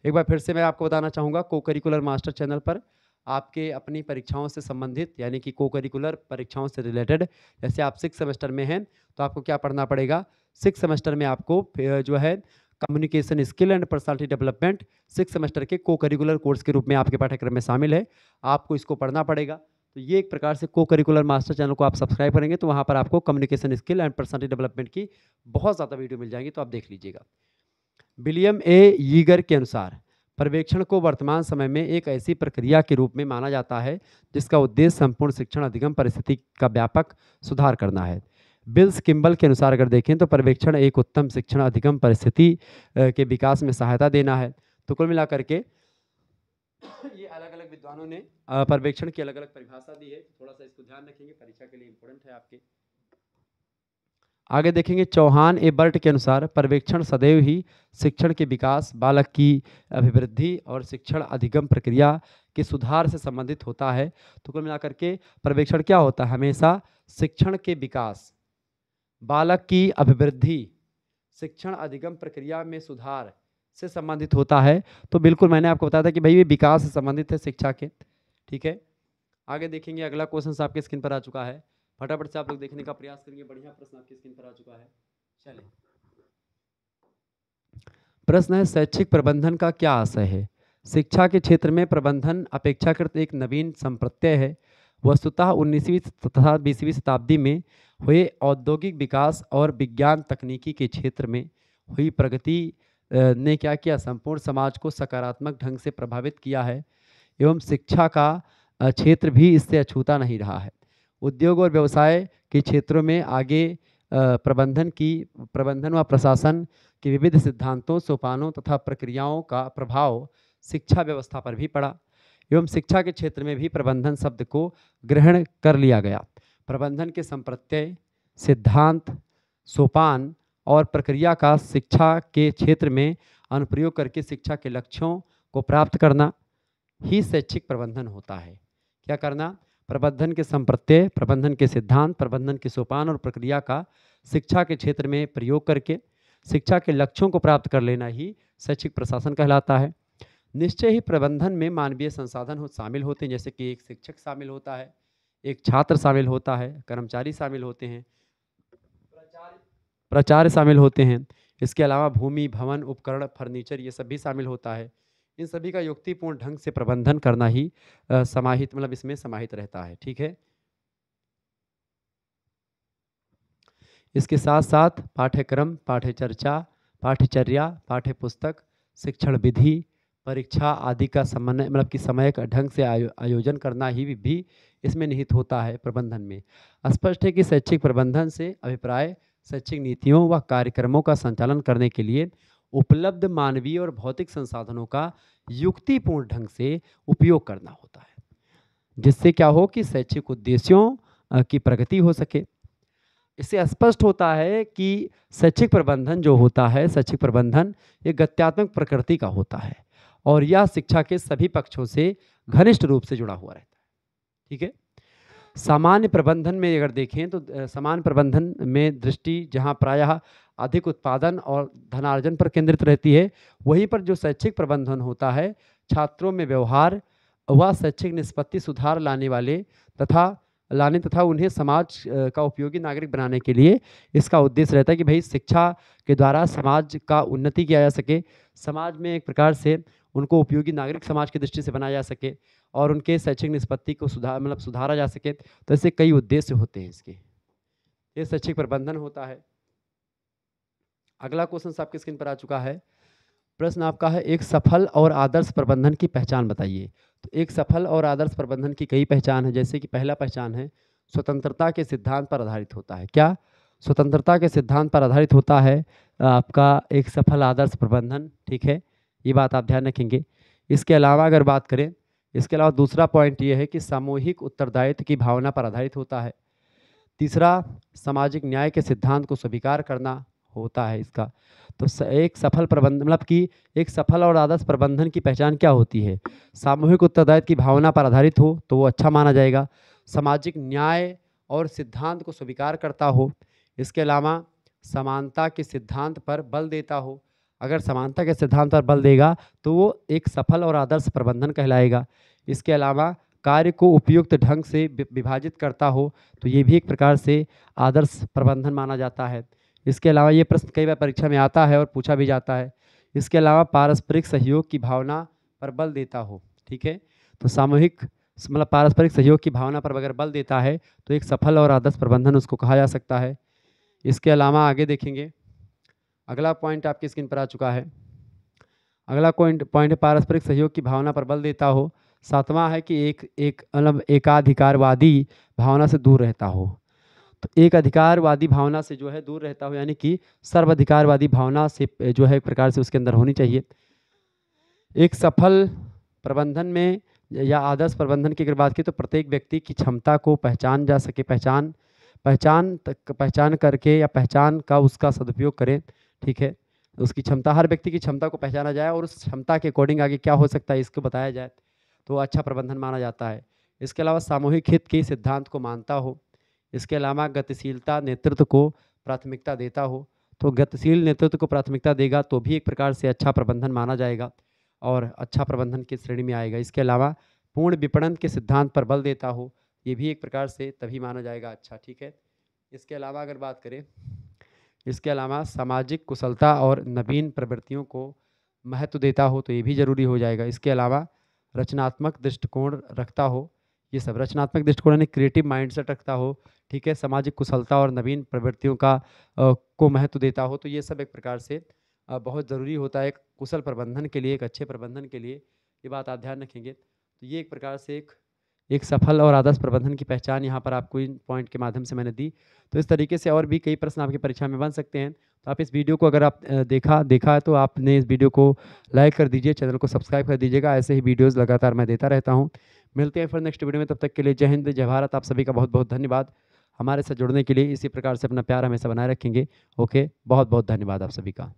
एक बार फिर से मैं आपको बताना चाहूँगा, को करिकुलर मास्टर चैनल पर आपके अपनी परीक्षाओं से संबंधित, यानी कि को करिकुलर परीक्षाओं से रिलेटेड, जैसे आप 6 सेमेस्टर में हैं तो आपको क्या पढ़ना पड़ेगा? 6 सेमेस्टर में आपको जो है communication skill and personality development 6 semester के को करिकुलर कोर्स के रूप में आपके पाठ्यक्रम में शामिल है। आपको इसको पढ़ना पड़ेगा। तो ये एक प्रकार से को करिकुलर मास्टर चैनल को आप सब्सक्राइब करेंगे तो वहाँ पर आपको communication skill and personality development की बहुत ज़्यादा वीडियो मिल जाएंगी, तो आप देख लीजिएगा। विलियम ए यीगर के अनुसार पर्यवेक्षण को वर्तमान समय में एक ऐसी प्रक्रिया के रूप में माना जाता है जिसका उद्देश्य संपूर्ण शिक्षण अधिगम परिस्थिति का व्यापक सुधार करना है। बिल्स किम्बल के अनुसार अगर देखें तो पर्यवेक्षण एक उत्तम शिक्षण अधिगम परिस्थिति के विकास में सहायता देना है। तो कुल मिलाकर के ये अलग अलग विद्वानों ने पर्यवेक्षण की अलग अलग परिभाषा दी है। थोड़ा सा इसको ध्यान रखेंगे, परीक्षा के लिए इंपॉर्टेंट है आपके। आगे देखेंगे चौहान एबर्ट के अनुसार पर्यवेक्षण सदैव ही शिक्षण के विकास, बालक की अभिवृद्धि और शिक्षण अधिगम प्रक्रिया के सुधार से संबंधित होता है। तो कुल मिलाकर के पर्यवेक्षण क्या होता है? हमेशा शिक्षण के विकास, बालक की अभिवृद्धि, शिक्षण अधिगम प्रक्रिया में सुधार से संबंधित होता है। तो बिल्कुल मैंने आपको बताया था कि भाई ये विकास से संबंधित है शिक्षा के। ठीक है, आगे देखेंगे अगला क्वेश्चन आपके स्क्रीन पर आ चुका है, फटाफट से आप लोग देखने का प्रयास करेंगे। बढ़िया प्रश्न आपकी स्क्रीन पर आ चुका है। चलिए, प्रश्न है शैक्षिक प्रबंधन का क्या आशय है? शिक्षा के क्षेत्र में प्रबंधन अपेक्षाकृत एक नवीन संप्रत्यय है। वस्तुतः 19वीं तथा 20वीं शताब्दी में हुए औद्योगिक विकास और विज्ञान तकनीकी के क्षेत्र में हुई प्रगति ने क्या किया, संपूर्ण समाज को सकारात्मक ढंग से प्रभावित किया है एवं शिक्षा का क्षेत्र भी इससे अछूता नहीं रहा है। उद्योग और व्यवसाय के क्षेत्रों में आगे प्रबंधन व प्रशासन के विविध सिद्धांतों, सोपानों तथा प्रक्रियाओं का प्रभाव शिक्षा व्यवस्था पर भी पड़ा एवं शिक्षा के क्षेत्र में भी प्रबंधन शब्द को ग्रहण कर लिया गया। प्रबंधन के संप्रत्यय, सिद्धांत, सोपान और प्रक्रिया का शिक्षा के क्षेत्र में अनुप्रयोग करके शिक्षा के लक्ष्यों को प्राप्त करना ही शैक्षिक प्रबंधन होता है। क्या करना? प्रबंधन के संप्रत्यय, प्रबंधन के सिद्धांत, प्रबंधन के सोपान और प्रक्रिया का शिक्षा के क्षेत्र में प्रयोग करके शिक्षा के लक्ष्यों को प्राप्त कर लेना ही शैक्षिक प्रशासन कहलाता है। निश्चय ही प्रबंधन में मानवीय संसाधन शामिल होते हैं, जैसे कि एक शिक्षक शामिल होता है, एक छात्र शामिल होता है, कर्मचारी शामिल होते हैं, प्राचार्य शामिल होते हैं। इसके अलावा भूमि, भवन, उपकरण, फर्नीचर ये सब भी शामिल होता है। इन सभी का युक्तिपूर्ण ढंग से प्रबंधन करना ही समाहित मतलब इसमें समाहित रहता है। ठीक है। इसके साथ साथ पाठ्यक्रम, पाठ्यचर्चा, पाठ्यचर्या, पाठ्यपुस्तक, शिक्षण विधि, परीक्षा आदि का समन्वय मतलब कि समय का ढंग से आयोजन करना ही भी इसमें निहित होता है प्रबंधन में। स्पष्ट है कि शैक्षिक प्रबंधन से अभिप्राय शैक्षिक नीतियों व कार्यक्रमों का संचालन करने के लिए उपलब्ध मानवीय और भौतिक संसाधनों का युक्तिपूर्ण ढंग से उपयोग करना होता है, जिससे क्या हो कि शैक्षिक उद्देश्यों की प्रगति हो सके। इससे स्पष्ट होता है कि शैक्षिक प्रबंधन जो होता है, शैक्षिक प्रबंधन एक गत्यात्मक प्रकृति का होता है और यह शिक्षा के सभी पक्षों से घनिष्ठ रूप से जुड़ा हुआ रहता है। ठीक है। सामान्य प्रबंधन में अगर देखें तो सामान्य प्रबंधन में दृष्टि जहां प्रायः अधिक उत्पादन और धनार्जन पर केंद्रित रहती है, वहीं पर जो शैक्षिक प्रबंधन होता है छात्रों में व्यवहार व शैक्षिक निष्पत्ति सुधार लाने तथा उन्हें समाज का उपयोगी नागरिक बनाने के लिए इसका उद्देश्य रहता है कि भाई शिक्षा के द्वारा समाज का उन्नति किया जा सके, समाज में एक प्रकार से उनको उपयोगी नागरिक समाज की दृष्टि से बनाया जा सके और उनके शैक्षिक निष्पत्ति को सुधारा जा सके। तो ऐसे कई उद्देश्य होते हैं इसके, ये शैक्षिक प्रबंधन होता है। अगला क्वेश्चन आपके स्क्रीन पर आ चुका है। प्रश्न आपका है, एक सफल और आदर्श प्रबंधन की पहचान बताइए। तो एक सफल और आदर्श प्रबंधन की कई पहचान है, जैसे कि पहला पहचान है स्वतंत्रता के सिद्धांत पर आधारित होता है। क्या? स्वतंत्रता के सिद्धांत पर आधारित होता है आपका एक सफल आदर्श प्रबंधन। ठीक है, ये बात आप ध्यान रखेंगे। इसके अलावा अगर बात करें, इसके अलावा दूसरा पॉइंट ये है कि सामूहिक उत्तरदायित्व की भावना पर आधारित होता है। तीसरा, सामाजिक न्याय के सिद्धांत को स्वीकार करना होता है इसका। तो एक सफल प्रबंधन मतलब कि एक सफल और आदर्श प्रबंधन की पहचान क्या होती है? सामूहिक उत्तरदायित्व की भावना पर आधारित हो तो वो अच्छा माना जाएगा, सामाजिक न्याय और सिद्धांत को स्वीकार करता हो, इसके अलावा समानता के सिद्धांत पर बल देता हो। अगर समानता के सिद्धांत पर बल देगा तो वो एक सफल और आदर्श प्रबंधन कहलाएगा। इसके अलावा कार्य को उपयुक्त ढंग से विभाजित करता हो तो ये भी एक प्रकार से आदर्श प्रबंधन माना जाता है। इसके अलावा ये प्रश्न कई बार परीक्षा में आता है और पूछा भी जाता है। इसके अलावा पारस्परिक सहयोग की भावना पर बल देता हो। ठीक है, तो सामूहिक मतलब पारस्परिक सहयोग की भावना पर अगर बल देता है तो एक सफल और आदर्श प्रबंधन उसको कहा जा सकता है। इसके अलावा आगे देखेंगे, अगला पॉइंट आपकी स्क्रीन पर आ चुका है। अगला पॉइंट पारस्परिक सहयोग की भावना पर बल देता हो। सातवां है कि एक मतलब एकाधिकारवादी भावना से दूर रहता हो। तो एक अधिकारवादी भावना से जो है दूर रहता हो, यानी कि सर्वाधिकारवादी भावना से जो है एक प्रकार से उसके अंदर होनी चाहिए। एक सफल प्रबंधन में या आदर्श प्रबंधन की अगर बात की तो प्रत्येक व्यक्ति की क्षमता को पहचान जा सके, पहचान करके या पहचान का उसका सदुपयोग करें। ठीक है, उसकी क्षमता, हर व्यक्ति की क्षमता को पहचाना जाए और उस क्षमता के अकॉर्डिंग आगे क्या हो सकता है इसको बताया जाए तो अच्छा प्रबंधन माना जाता है। इसके अलावा सामूहिक हित के सिद्धांत को मानता हो। इसके अलावा गतिशीलता नेतृत्व को प्राथमिकता देता हो। तो गतिशील नेतृत्व को प्राथमिकता देगा तो भी एक प्रकार से अच्छा प्रबंधन माना जाएगा और अच्छा प्रबंधन की श्रेणी में आएगा। इसके अलावा पूर्ण विपणन के सिद्धांत पर बल देता हो, ये भी एक प्रकार से तभी माना जाएगा अच्छा। ठीक है, इसके अलावा अगर बात करें, इसके अलावा सामाजिक कुशलता और नवीन प्रवृत्तियों को महत्व देता हो तो ये भी ज़रूरी हो जाएगा। इसके अलावा रचनात्मक दृष्टिकोण रखता हो, ये सब रचनात्मक दृष्टिकोण यानी क्रिएटिव माइंडसेट रखता हो, ठीक है, सामाजिक कुशलता और नवीन प्रवृत्तियों का को महत्व देता हो, तो ये सब एक प्रकार से बहुत ज़रूरी होता है एक कुशल प्रबंधन के लिए, एक अच्छे प्रबंधन के लिए। ये बात आप ध्यान रखेंगे। तो ये एक प्रकार से एक सफल और आदर्श प्रबंधन की पहचान यहाँ पर आपको इन पॉइंट के माध्यम से मैंने दी। तो इस तरीके से और भी कई प्रश्न आपकी परीक्षा में बन सकते हैं। तो आप इस वीडियो को अगर आप देखा है तो आपने इस वीडियो को लाइक कर दीजिए, चैनल को सब्सक्राइब कर दीजिएगा। ऐसे ही वीडियोज़ लगातार मैं देता रहता हूँ। मिलते हैं फिर नेक्स्ट वीडियो में, तब तक के लिए जय हिंद, जय भारत। आप सभी का बहुत-बहुत धन्यवाद। हमारे साथ जुड़ने के लिए इसी प्रकार से अपना प्यार हमेशा बनाए रखेंगे। ओके, बहुत-बहुत धन्यवाद आप सभी का।